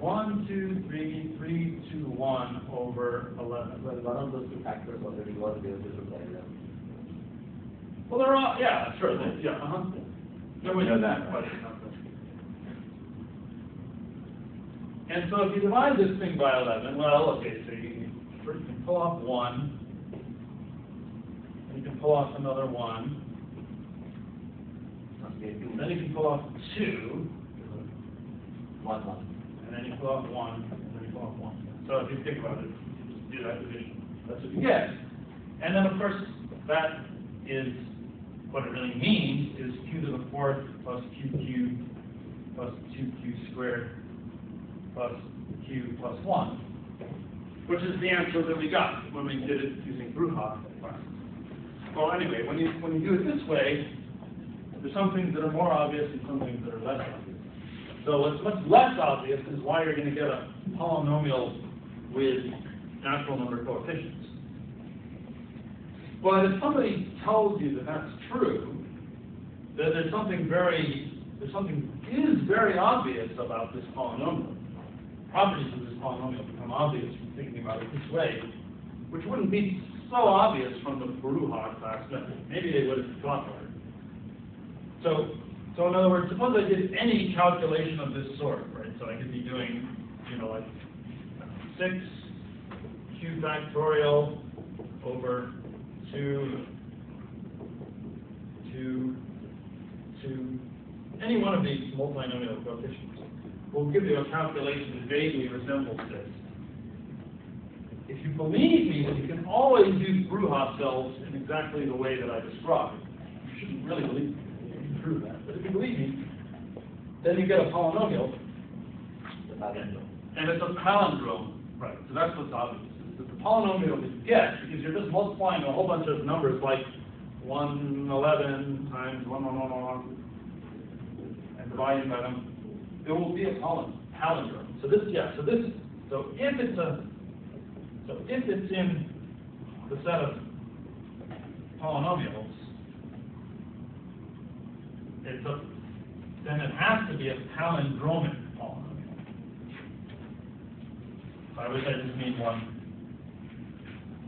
1, 2, 3, 3, 2, 1 over 11. Well, one of those two factors already was there, this was like that. Well, they're all, yeah, sure, yeah, No, we know that. And so if you divide this thing by 11, well, okay, so you can pull off 1, and you can pull off another 1, then you can pull off 2, 1, 1. and then you pull off 1, and then you pull off 1. So if you think about it, just do that division. That's what you get. And then, of course, that is, what it really means is q to the 4th plus q cubed plus 2q squared plus q plus 1, which is the answer that we got when we did it using Bruhat. Well, anyway, when you do it this way, there's some things that are more obvious and some things that are less obvious. So what's much less obvious is why you're going to get a polynomial with natural number coefficients. But if somebody tells you that that's true, that there's something is very obvious about this polynomial. Properties of this polynomial become obvious from thinking about it this way, which wouldn't be so obvious from the Bruhat class method. Maybe they would have thought about it. So in other words, suppose I did any calculation of this sort, right? So I could be doing, like 6 q factorial over 2, any one of these multinomial coefficients will give you a calculation that vaguely resembles this. If you believe me that you can always use Bruhat cells in exactly the way that I described, you shouldn't really believe me. You can prove that. But if you believe me, then you get a polynomial, and it's a palindrome. Right, so that's what's obvious. It's the polynomial that you get, because you're just multiplying a whole bunch of numbers like 111 times 111, and dividing by them. It will be a palindrome. So if it's in the set of polynomials, then it has to be a palindromic polynomial. I wish I just mean one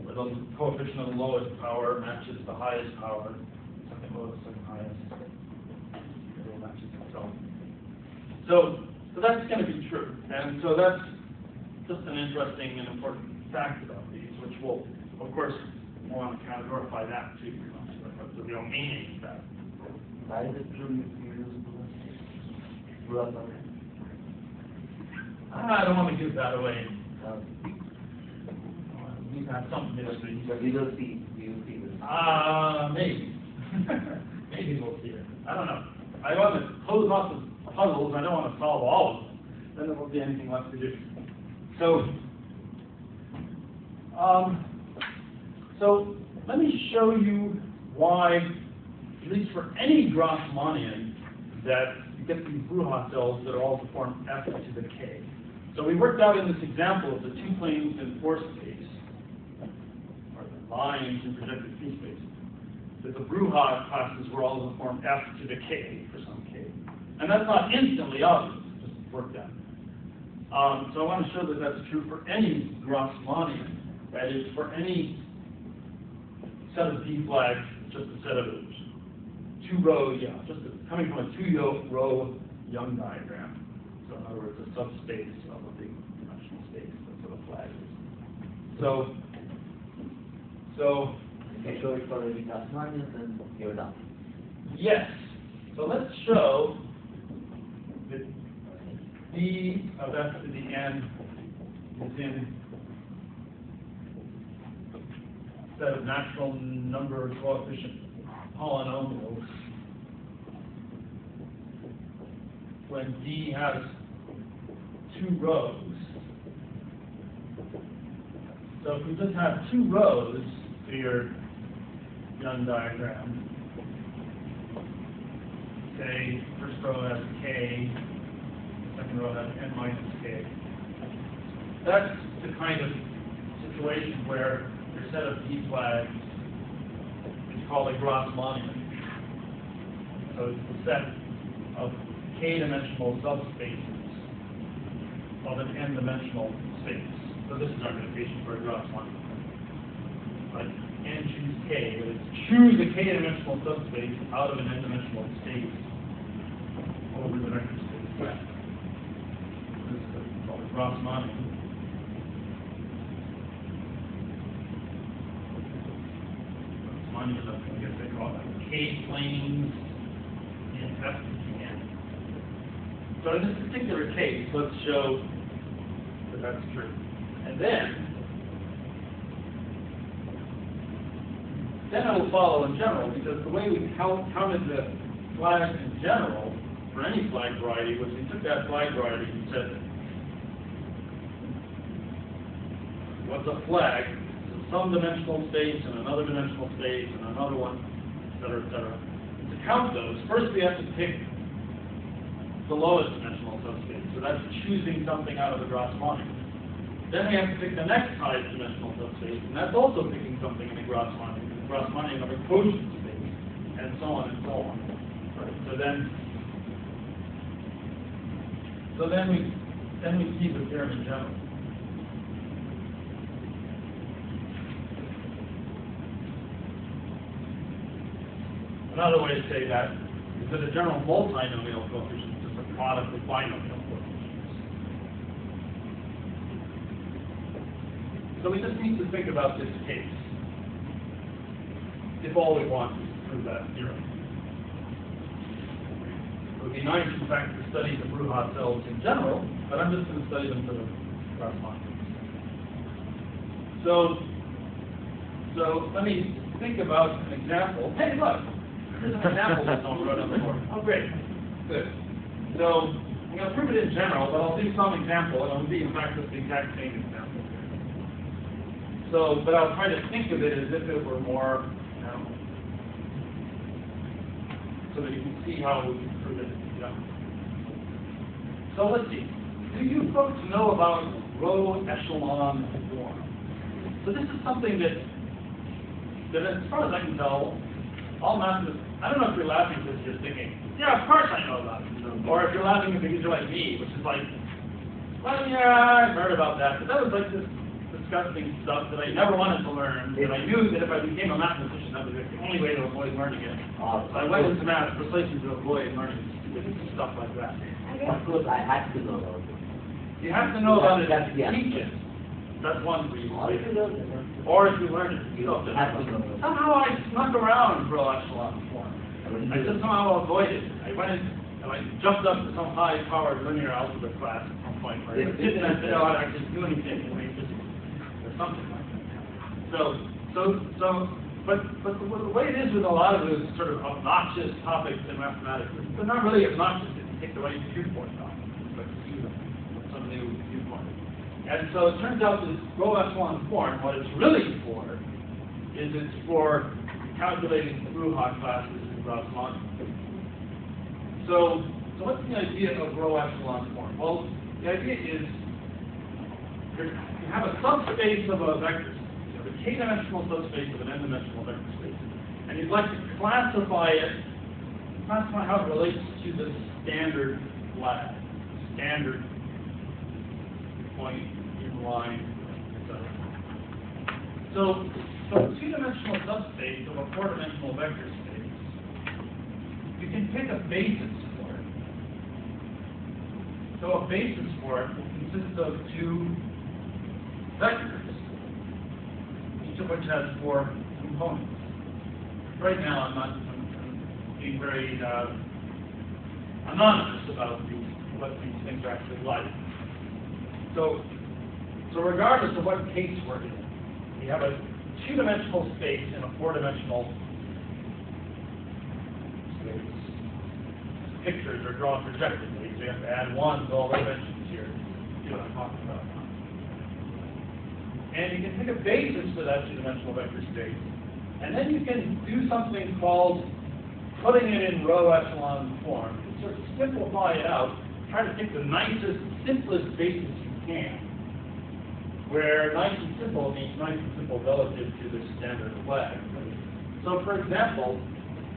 where the coefficient of the lowest power matches the highest power, second lowest, second highest. It all matches itself. So that's going to be true. And so that's just an interesting and important fact about these, which we'll, of course, want to categorify that too. So the meaning of that. Why is it true you use Bruhat? I don't want to give that away. You have some history. But we will see this. Maybe. Maybe we'll see it. I don't know. I want to close lots of puzzles. I don't want to solve all of them. Then there won't be anything left to do. So let me show you why, at least for any Grassmannian, that you get these Bruhat cells that are all to form f to the k. So we worked out in this example of the two planes in force space, or the lines in projective free space, that the Bruhat classes were all to form f to the k for some k. And that's not instantly obvious, just worked out. So I want to show that that's true for any Grassmannian, that is, for any set of D flags, just a set of two-row, coming from a two-row Young diagram. So in other words, a subspace of a big dimensional space. That's what a flag is. So Okay, show it for the Grassmannians and you're done. yes. So let's show that D of f to the n is in a set of natural number coefficient polynomials when D has two rows. So if we just have two rows to your Venn diagram, say first row has k, second row has n minus k. That's the kind of situation where your set of D flags is called a Grassmannian. So it's the set of k-dimensional subspaces of an n-dimensional space. So this is our notation for a Grassmannian. Like n choose k, but it's choose a k-dimensional subspace out of an n-dimensional space over the vector space. Yeah. This is called a Grassmannian. I guess they call it k-planes in F and N. So in this particular case, let's show that that's true. And then it will follow in general, because the way we counted the flags in general for any flag variety was we took that flag variety and said, what's a flag? It's some dimensional space and another dimensional space and another one, et cetera, et cetera. To count those, first we have to pick the lowest dimensional subspace. So that's choosing something out of the Grassmannian. Then we have to pick the next highest dimensional subspace, and that's also picking something in the Grassmannian. The Grassmannian of a quotient space, and so on and so on. Right. So then we see the theorem in general. Another way to say that is that a general multinomial coefficient is a product of binomial coefficients. So we just need to think about this case, if all we want is to prove that theorem. It would be nice, in fact, to study the Bruhat cells in general, but I'm just going to study them for the Grassmannian. So let me think about an example. Hey, look, here's an example that someone wrote on the board. Oh, great, good. So I'm going to prove it in general, but I'll do some example, and it'll be, in fact, the exact same example. So, but I'll try to think of it as if it were more, so that you can see how we can prove it. So let's see. Do you folks know about row echelon form? So this is something that as far as I can tell, all mathematics, I don't know if you're laughing because you're thinking, yeah, of course I know about it. Or if you're laughing because you're like me, which is like, well, yeah, I've heard about that. But that was like this disgusting stuff that I never wanted to learn, and I knew that if I became a mathematician, that was the only way to avoid learning it. So I went into math precisely to avoid learning stupid stuff like that. Of course, I had to know about it. You have to know about it to Yeah. teach it. That's one reason. Or if you learn it, Or if you learn it, you don't have to know. Somehow I snuck around row echelon form. I just somehow avoided it. I went in and I jumped up to some high-powered linear algebra class at some point where I didn't know how to actually do anything. Or something like that. But the way it is with a lot of those sort of obnoxious topics in mathematics, they're not really obnoxious if you take the right viewpoint on them, but you use them with some new viewpoint. And so it turns out this row echelon form, what it's really for, is it's for calculating Bruhat classes in Grassmannian. So what's the idea of row echelon form? Well, the idea is you have a subspace of a vector space. You have a k-dimensional subspace of an n-dimensional vector space. And you'd like to classify how it relates to the standard flag, standard point in line, etc. So a two-dimensional subspace of a four-dimensional vector space, you can pick a basis for it. So a basis for it consists of two vectors, each of which has four components. Right now, I'm being very anonymous about what these things are actually like. So So regardless of what case we're in, we have a two-dimensional space and a four-dimensional space. Pictures are drawn projectively, so you have to add one to all the dimensions here to see what I'm talking about. And you can pick a basis for that two-dimensional vector space. And then you can do something called putting it in row echelon form. To sort of simplify it out, try to pick the nicest, simplest basis you can. Where nice and simple means nice and simple relative to the standard flag. So for example,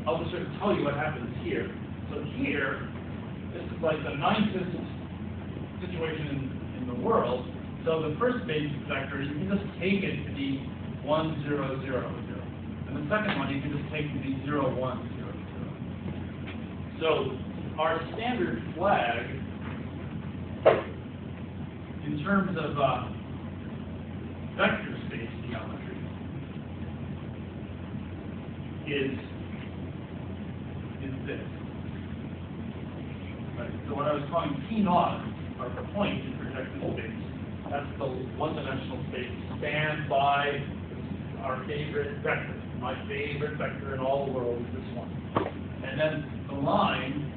I'll just sort of tell you what happens here. So here, this is like the nicest situation in the world. So the first basis vector, you can just take it to be 1, 0, 0, 0. And the second one, you can just take to be 0, 1, 0, 0. So our standard flag, in terms of vector space geometry, is this. Right. So what I was calling P0 are the point in projective space. That's the one-dimensional space spanned by our favorite vector. My favorite vector in all the world is this one. And then the line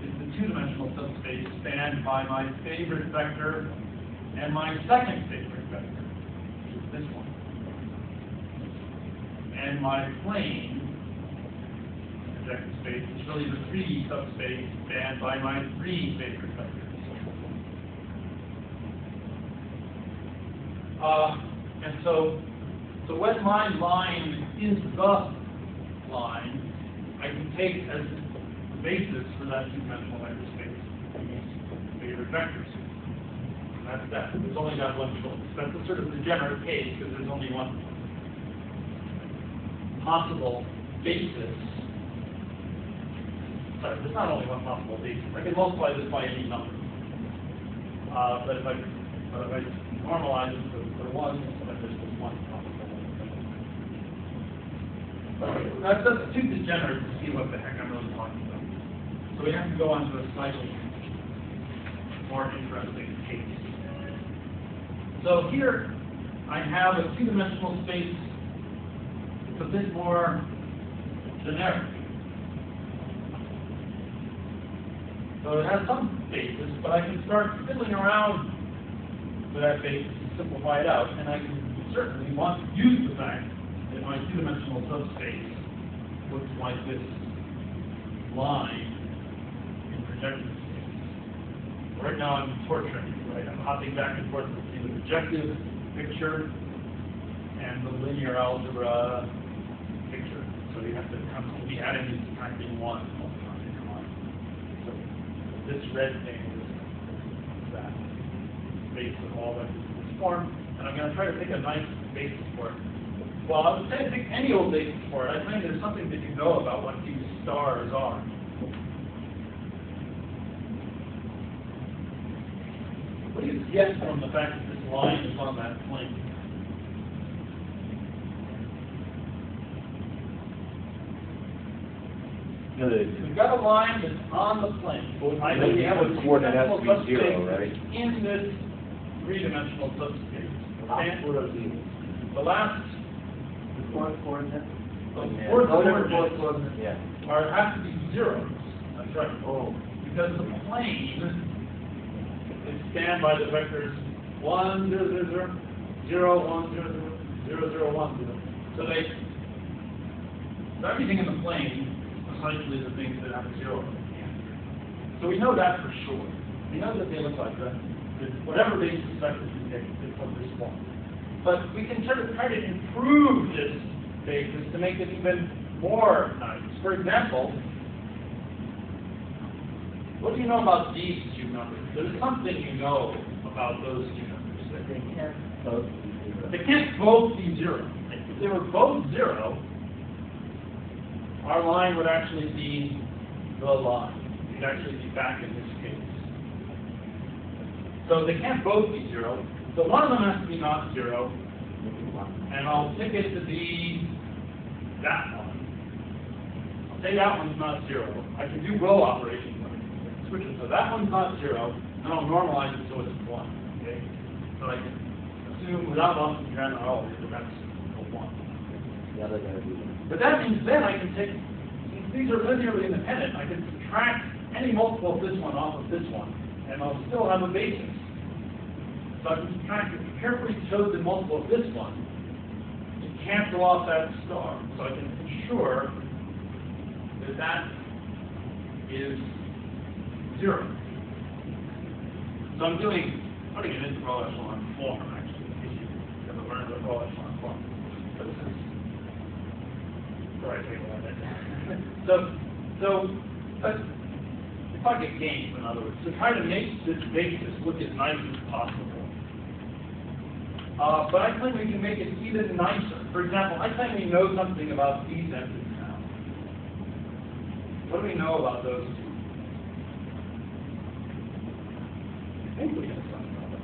is the two-dimensional subspace spanned by my favorite vector and my second favorite vector, which is this one. And my plane projective space is really the 3D subspace spanned by my three favorite vectors. And so when my line is the line, I can take as the basis for that two-dimensional vector space these favorite vectors. And that's that. There's only that one choice. That's the sort of degenerate case because there's only one possible basis. Sorry, there's not only one possible basis. I can multiply this by any number. But if I normalize it for one, then there's just one possible. That's too degenerate to see what the heck I'm really talking about. So we have to go on to a slightly more interesting case. So here I have a two-dimensional space. It's a bit more generic. So it has some basis, but I can start fiddling around with that basis and simplify it out. And I can certainly want to use the fact that my two-dimensional subspace looks like this line in projective space. Right now I'm torturing you, right? I'm hopping back and forth between the projective picture and the linear algebra picture. So you have to constantly be adding these kind of in one. So this red thing is that base of all that is this form, and I'm going to try to pick a nice basis for it. Well, I would say pick any old basis for it. I think there's something that you know about what these stars are. What do you get from the fact that this line is on that plane? We've got a line that's on the plane. I know we have a coordinate has to be two-dimensional 0, right? subspace in this three-dimensional subspace. Okay? The last Fourth coordinate? fourth coordinates Yeah. have to be zeros. That's right. Oh. Because the plane is spanned by the vectors 1, 0, 0, 0, 0, 1, 0, 0, 0, 0, 1, 0. So everything in the plane precisely the things that have a 0 in the answer. So we know that for sure. We know that they look like that. Whatever basis vectors we take, it's of this form. But we can sort of try to improve this basis to make it even more nice. For example, what do you know about these two numbers? There's something you know about those two numbers. But they can't both be zero. They can't both be 0. If they were both 0, our line would actually be the line. It'd actually be back in this case. So they can't both be 0. So one of them has to be not 0, and I'll pick it to be that one. I'll say that one's not 0. I can do row operations. I can switch it. So that one's not 0, and I'll normalize it so it's 1. Okay? So I can assume without loss of generality that that's a 1. The other guy would be. But that means then I can take, since these are linearly independent, I can subtract any multiple of this one off of this one, and I'll still have a basis. So I can subtract a carefully chosen multiple of this one to cancel off that star. So I can ensure that that is 0. So I'm putting it into row echelon form, actually, in case you haven't learned what row echelon form. But this is the right way to learn it. But if I get gains, in other words, to try to make this basis look as nice as possible. But I claim we can make it even nicer. For example, I claim we know something about these entities now. What do we know about those two? I think we know something about those.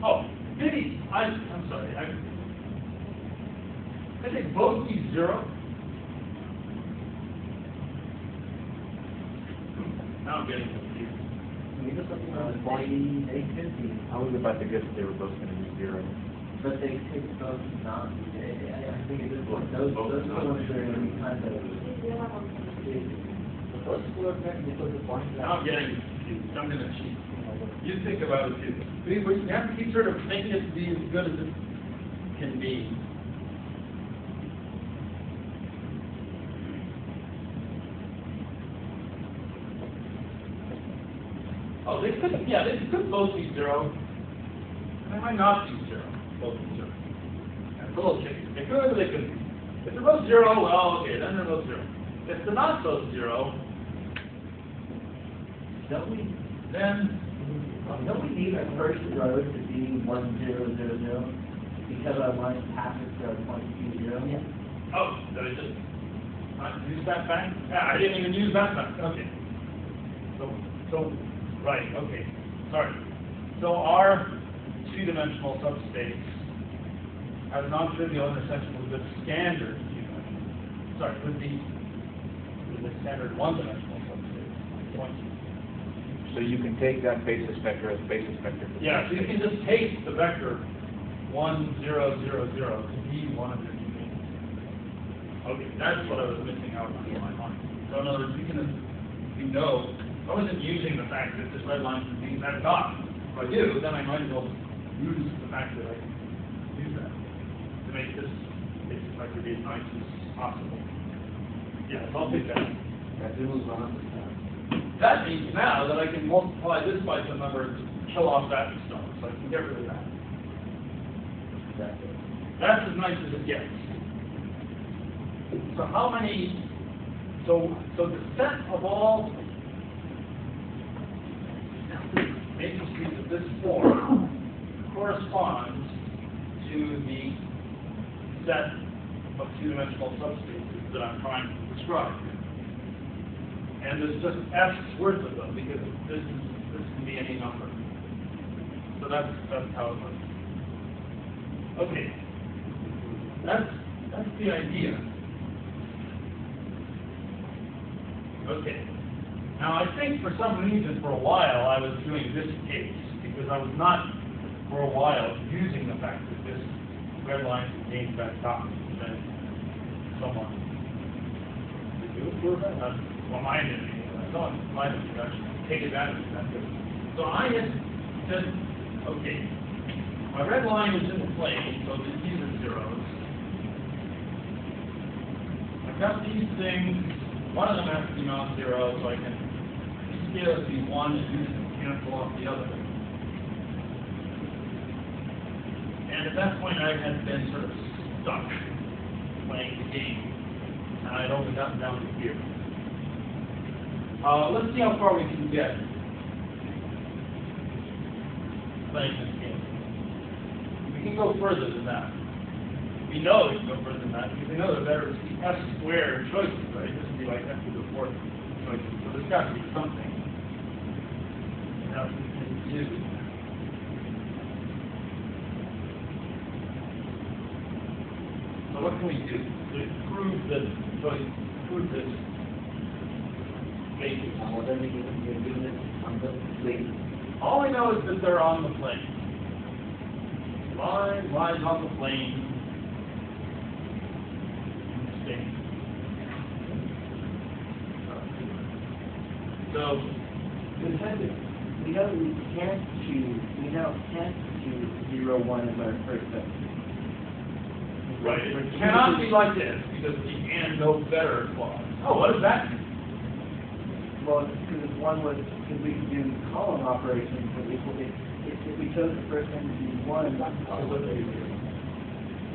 Oh, maybe, I'm sorry. I think both these 0. Now I'm getting confused. I was about to guess that they were both going to be 0. But they could both not. I think it is one. Those are the ones that are going to be kind of. Now I'm getting confused. I'm going to cheat. You think about it too. You have to keep sort of making it be as good as it can be. Oh, they could both be 0. They might not be 0. Both be 0. It's a little tricky. They could or they couldn't. If they're both 0, well, okay, then they're both 0. If they're not both 0, Don't we need our first row to be 1, 0, 0, 0? Because our line passes to our point 2, 0? Yeah. oh, did I just not use that back? Yeah, I didn't even use that back. Okay. So, right, okay. Sorry. So our two-dimensional subspace has non-trivial intersection with the standard two-dimensional. Sorry, with the standard one-dimensional subspace. Point. So you can take that basis vector as a basis vector. Yeah, so you can just take the vector 1, 0, 0, 0 to be one of your two bases. Okay, that's what I was missing out on in my mind. So in other words, we know, I wasn't using the fact that this red line contains that dot. If I do, then I might as well use the fact that I can use that to make this basis vector be as nice as possible. Yeah, so I'll take that. That means now that I can multiply this by some number to kill off that star, so I can get rid of that. That's as nice as it gets. So how many, so the set of all matrices of this form corresponds to the set of two-dimensional subspaces that I'm trying to describe. And there's just F's worth of them because this can be any number. So that's how it works. Okay. That's the idea. Okay. Now I think for some reason for a while I was doing this case because I was not for a while using the fact that this red line contains that dot. Then someone did you approve it? Well, mine didn't. Someone might have actually take advantage of that. So I had said, okay, my red line is in the plane, so these are zeros. I've got these things. One of them has to be non-zero, so I can scale it to be 1 and use it to cancel off the other. And at that point, I had been sort of stuck playing the game, and I'd only gotten down to here. Let's see how far we can get playing this game. We can go further than that. We know we can go further than that because we know there better is the S squared choices, right? This would be like F to the 4th choices. So there's got to be something else we can do. So what can we do to prove this choice, prove this bases. What are we doing? You're doing it on the plate. All we know is that they're on the plane. Lines on the plane. So, We know we can't choose, we now can't choose 0, 1 as our first vector. right, it cannot be like this because of the and no better clause. Oh, what does that mean? Well, because one was, because we could do column operations, but if we chose the first one to be 1,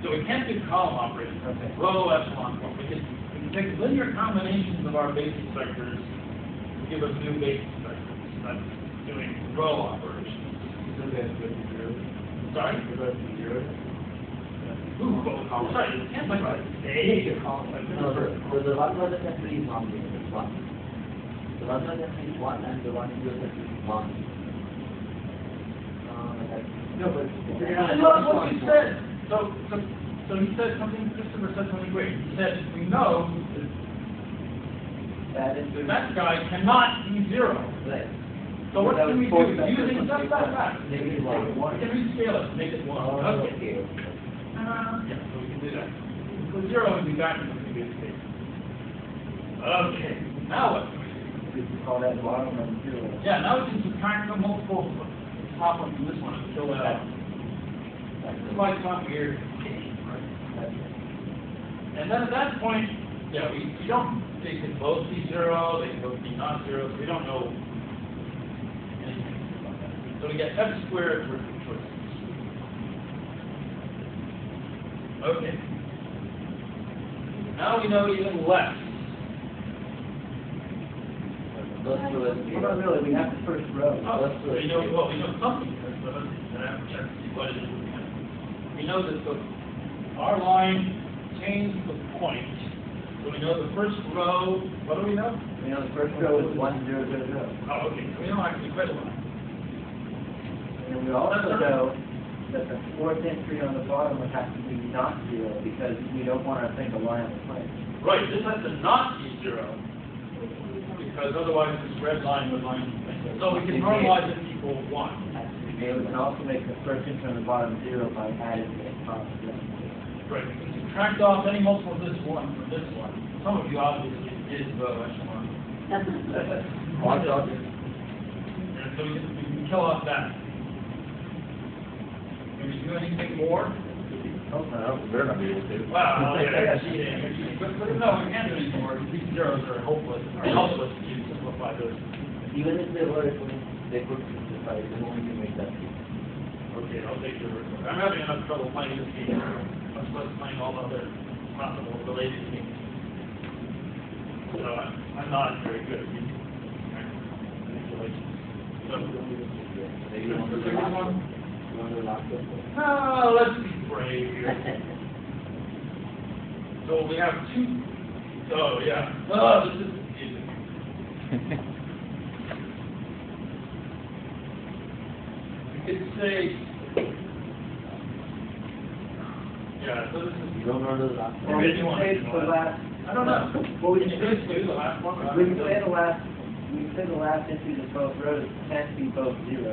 So we can't do column operations. Okay. Row, epsilon, we can take linear combinations of our basis vectors to give us new basis vectors. That's doing row operations. Sorry? Ooh, well, sorry, you can't like a column. No, the one was essentially is one, it's one. The one was essentially is 1 and the one is essentially 1. No, but I love what you said. So he said something, Christopher said something great. He said, we know that is that guy cannot be 0. right. So what can we do? Using just that. Maybe We can rescale it, make it 1. Okay. Okay. Yeah, so we can do that. So 0 would be back in the previous case. Okay, now what can we do? We can call that bottom and 0. Yeah, now we can subtract the multiple from the top one from this one and fill that out. This might sound weird. And then at that point, yeah, we don't, they can both be 0, they can both be not 0, so we don't know anything about that. So we get f squared for the choices. Okay. Now we know even less. Let's do it. Well, not really, we have the first row. Oh, Let's do it. we know something, but let's check to see what it is. We know that our line changed the point. So we know the first row, what do we know? We know the first row is 1, 0, 0, 0. Oh, okay, so we know actually quite a lot. And we also know that the fourth entry on the bottom would have to be not 0 because we don't want our thing to lie on the plane. Right, this has to not be 0, because otherwise this red line would line the thing. So we can normalize it equal 1. And we can also make the first entry on the bottom 0 by adding the top. Right, we can subtract off any multiple of this one from this one. Some of you obviously did row echelon. And so we can kill off that. Can we do anything more? No, they're not able to. Wow, yeah, cheating. But no, we can't do anything more. These zeros are hopeless. It's helpless to simplify this. Even if they were, they could simplify it, then only can make that. Okay, I'll take your word for it. I'm having enough trouble playing this game. Much less playing all other possible related games. So I'm not very good at these manipulations. So, Maybe you want to do the last one? You want to do the last one? no, let's be brave here. So we have two. Oh yeah. Oh, this is easy. We could say. Yeah. So this is. You don't know the last one? Well, We maybe can one. say it's the last. I don't know. Well, we Can can you say do the last one? we can say the last. We can say the last entries of both rows can't be both 0.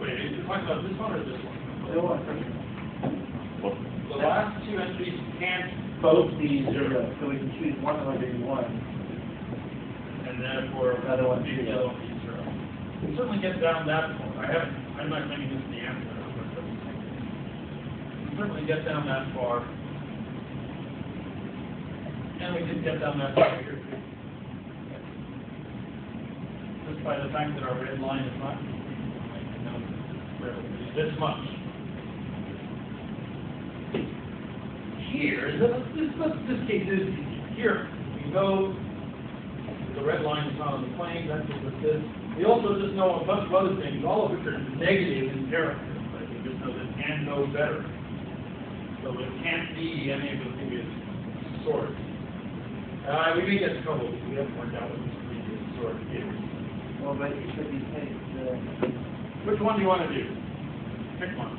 Wait, are you talking about this one or this one? The one first. The last two entries can't Both be 0, so we can choose one of them one. and therefore Other one, be zero. zero, be zero. We can certainly get down that far. I'm not claiming this is the answer, but we can certainly get down that far. And we can get down that far here too. Just by the fact that our red line is not, you know, this much. Here, this case is here. We know the red line is not on the plane, that's what this is. We also just know a bunch of other things, all of which are negative in character. But we just know that it can go better. So it can't be any of the previous sorts. We may get in trouble because we haven't worked out what this previous sort is. Well, but you take the. Which one do you want to do? Pick one.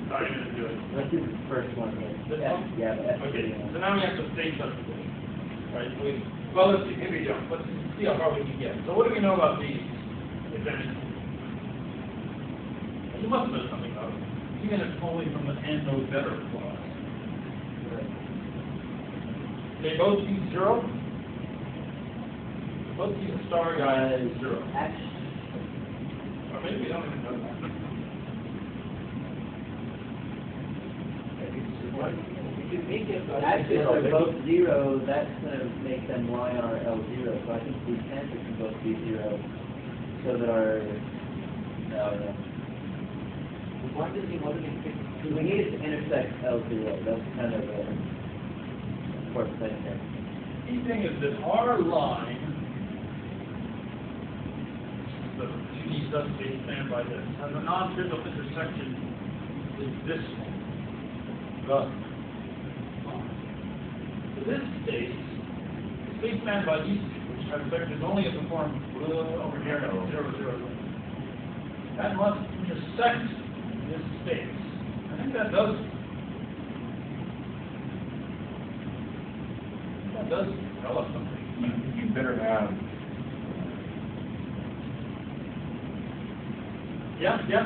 Sorry, I'm going to do it. Let's do the first one. This one? Yeah, but Okay, so now we have to say subspace. Right, so we Well, let's see, here we go. Let's see how far we can get. So what do we know about these advantages? You must know something about it. Even if only from the and no better clause. They both use 0? They both use a star guy as 0. Or maybe we don't even know that. Actually, if they're both 0, that's going to make them lie on our L0. So I think these answers can both be 0. So that our no. What does he pick? We need it to intersect L0. That's kind of a important thing here. Key thing is that our line, the 2D subspace spanned by this, has a non-trivial intersection with this one. Thus, so this space, the space spanned by these two, which have vectors only of the form over here, 0, 0, 0. That must intersect this space. I think that does. That does tell us something. You better have. Yeah, yeah.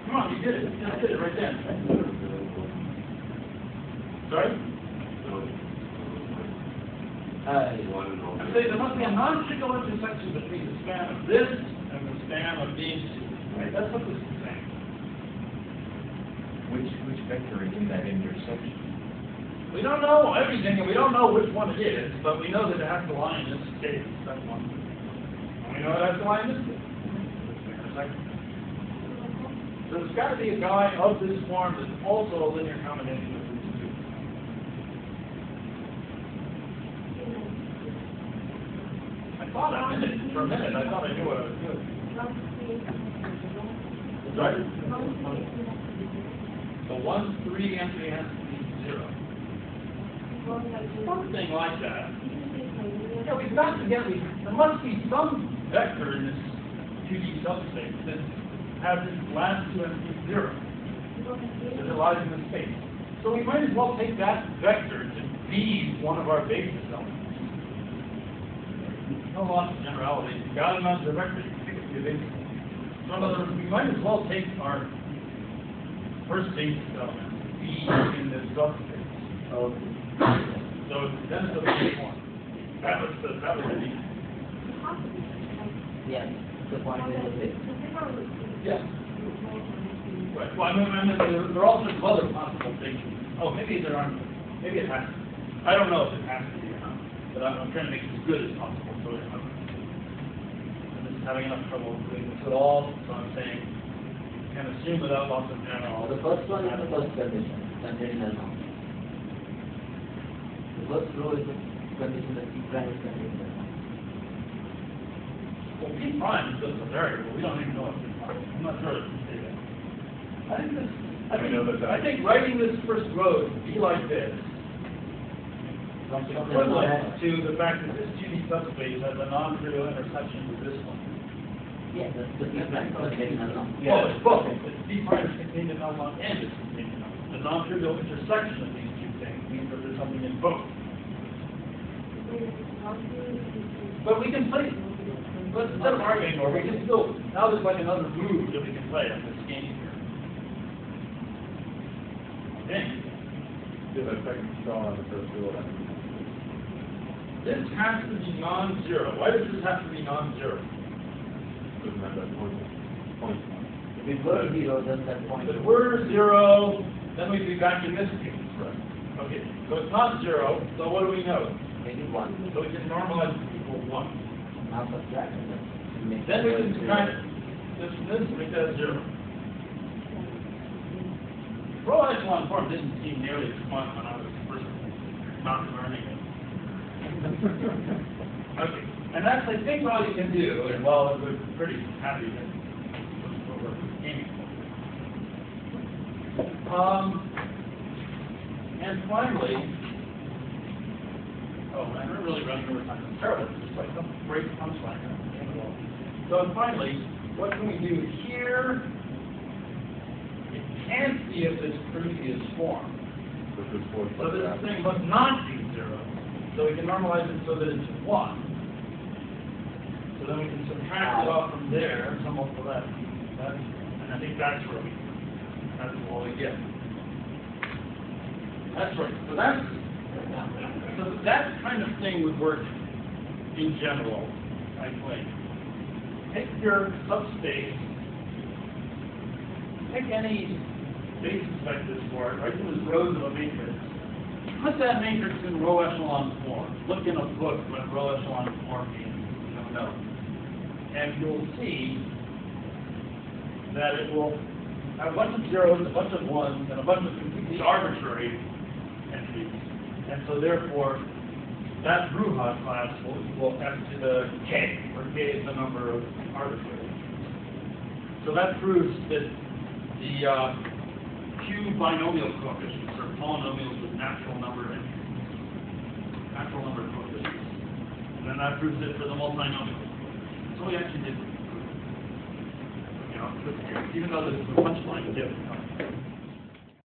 Come on, you did it. You just did it right then. Sorry? I'm saying there must be a non-trivial intersection between the span of this and the span of these two. Right? That's what this is saying. Which vector is in that intersection? We don't know everything, and we don't know which one it is, but we know that it has to lie in this case. That's one. And we know it has to lie in this case. So there's got to be a guy of this form that's also a linear combination of these two. I thought for a minute, I thought I knew what I was doing. Right? So 1, 3 entry has to be 0. Something like that. Yeah, we've got to get, there must be some vector in this 2D subspace that has this last two entries 0. That it lies in the space. So we might as well take that vector to be one of our basis elements. No loss of generality. You got enough the vector, you can pick it to your basis. So in other words, we might as well take our first basis element, be in this subspace. So then it's a big one. That was the Yes. The point is yeah. Right. Well, I mean, there are all sorts of other possible things. Oh, maybe there aren't. Maybe it has to. I don't know if it has to be or not. But I'm trying to make it as good as possible. So I'm just having enough trouble doing this at all. So I'm saying you can assume without loss of general. the first one is the first condition, conditional norm. The first row is the condition that P prime is conditional norm. Well, P prime is just a variable. We don't even know what P prime is. I'm not sure if we say that. I think writing this first row would be like this. Equivalent to the fact that this 2D subspace has a non-trivial intersection with this one. Yeah, that's the P prime conditional norm. Well, it's both. It's P prime is contained in L1 and it's contained in L1. The non-trivial intersection of these two things means that there's something in both. But we can play. But instead of arguing more, we can still, now there's like another move that we can play on this game here. Okay. Yeah, that second star on the first row. This has to be non-zero. Why does this have to be non-zero? Doesn't have that point. If it were 0, then that point. If we're 0, then we'd be back in this case. Right. Okay, so it's not 0, so what do we know? Maybe 1. So we can normalize it equal 1. Now subtract it. Then we can subtract this from this and make that 0. Row echelon form didn't seem nearly as fun when I was first not learning it. Okay, and that's, I think, all you can do, and well, we're pretty happy that that's what we're aiming for. And finally, I'm really running over time. It's terrible. It's just like some great punchline. So finally, what can we do here? It can't be of this previous form. So this thing must not be 0. So we can normalize it so that it's 1. So then we can subtract it off from there, sum off of that. And I think that's what we get. That's right. So that kind of thing would work in general, I think. Take your subspace, take any basis vectors for it, write them as rows of a matrix. Put that matrix in row echelon form. Look in a book what row echelon form means. You don't know. And you'll see that it will have a bunch of zeros, a bunch of ones, and a bunch of completely arbitrary entries. And so therefore, that Bruhat class will equal f to the k, where k is the number of arbitrary. So that proves that the q-binomial coefficients are polynomials with natural number entries, natural number coefficients. And then that proves it for the multinomial. So we actually did prove it. You know, even though the punchline is different.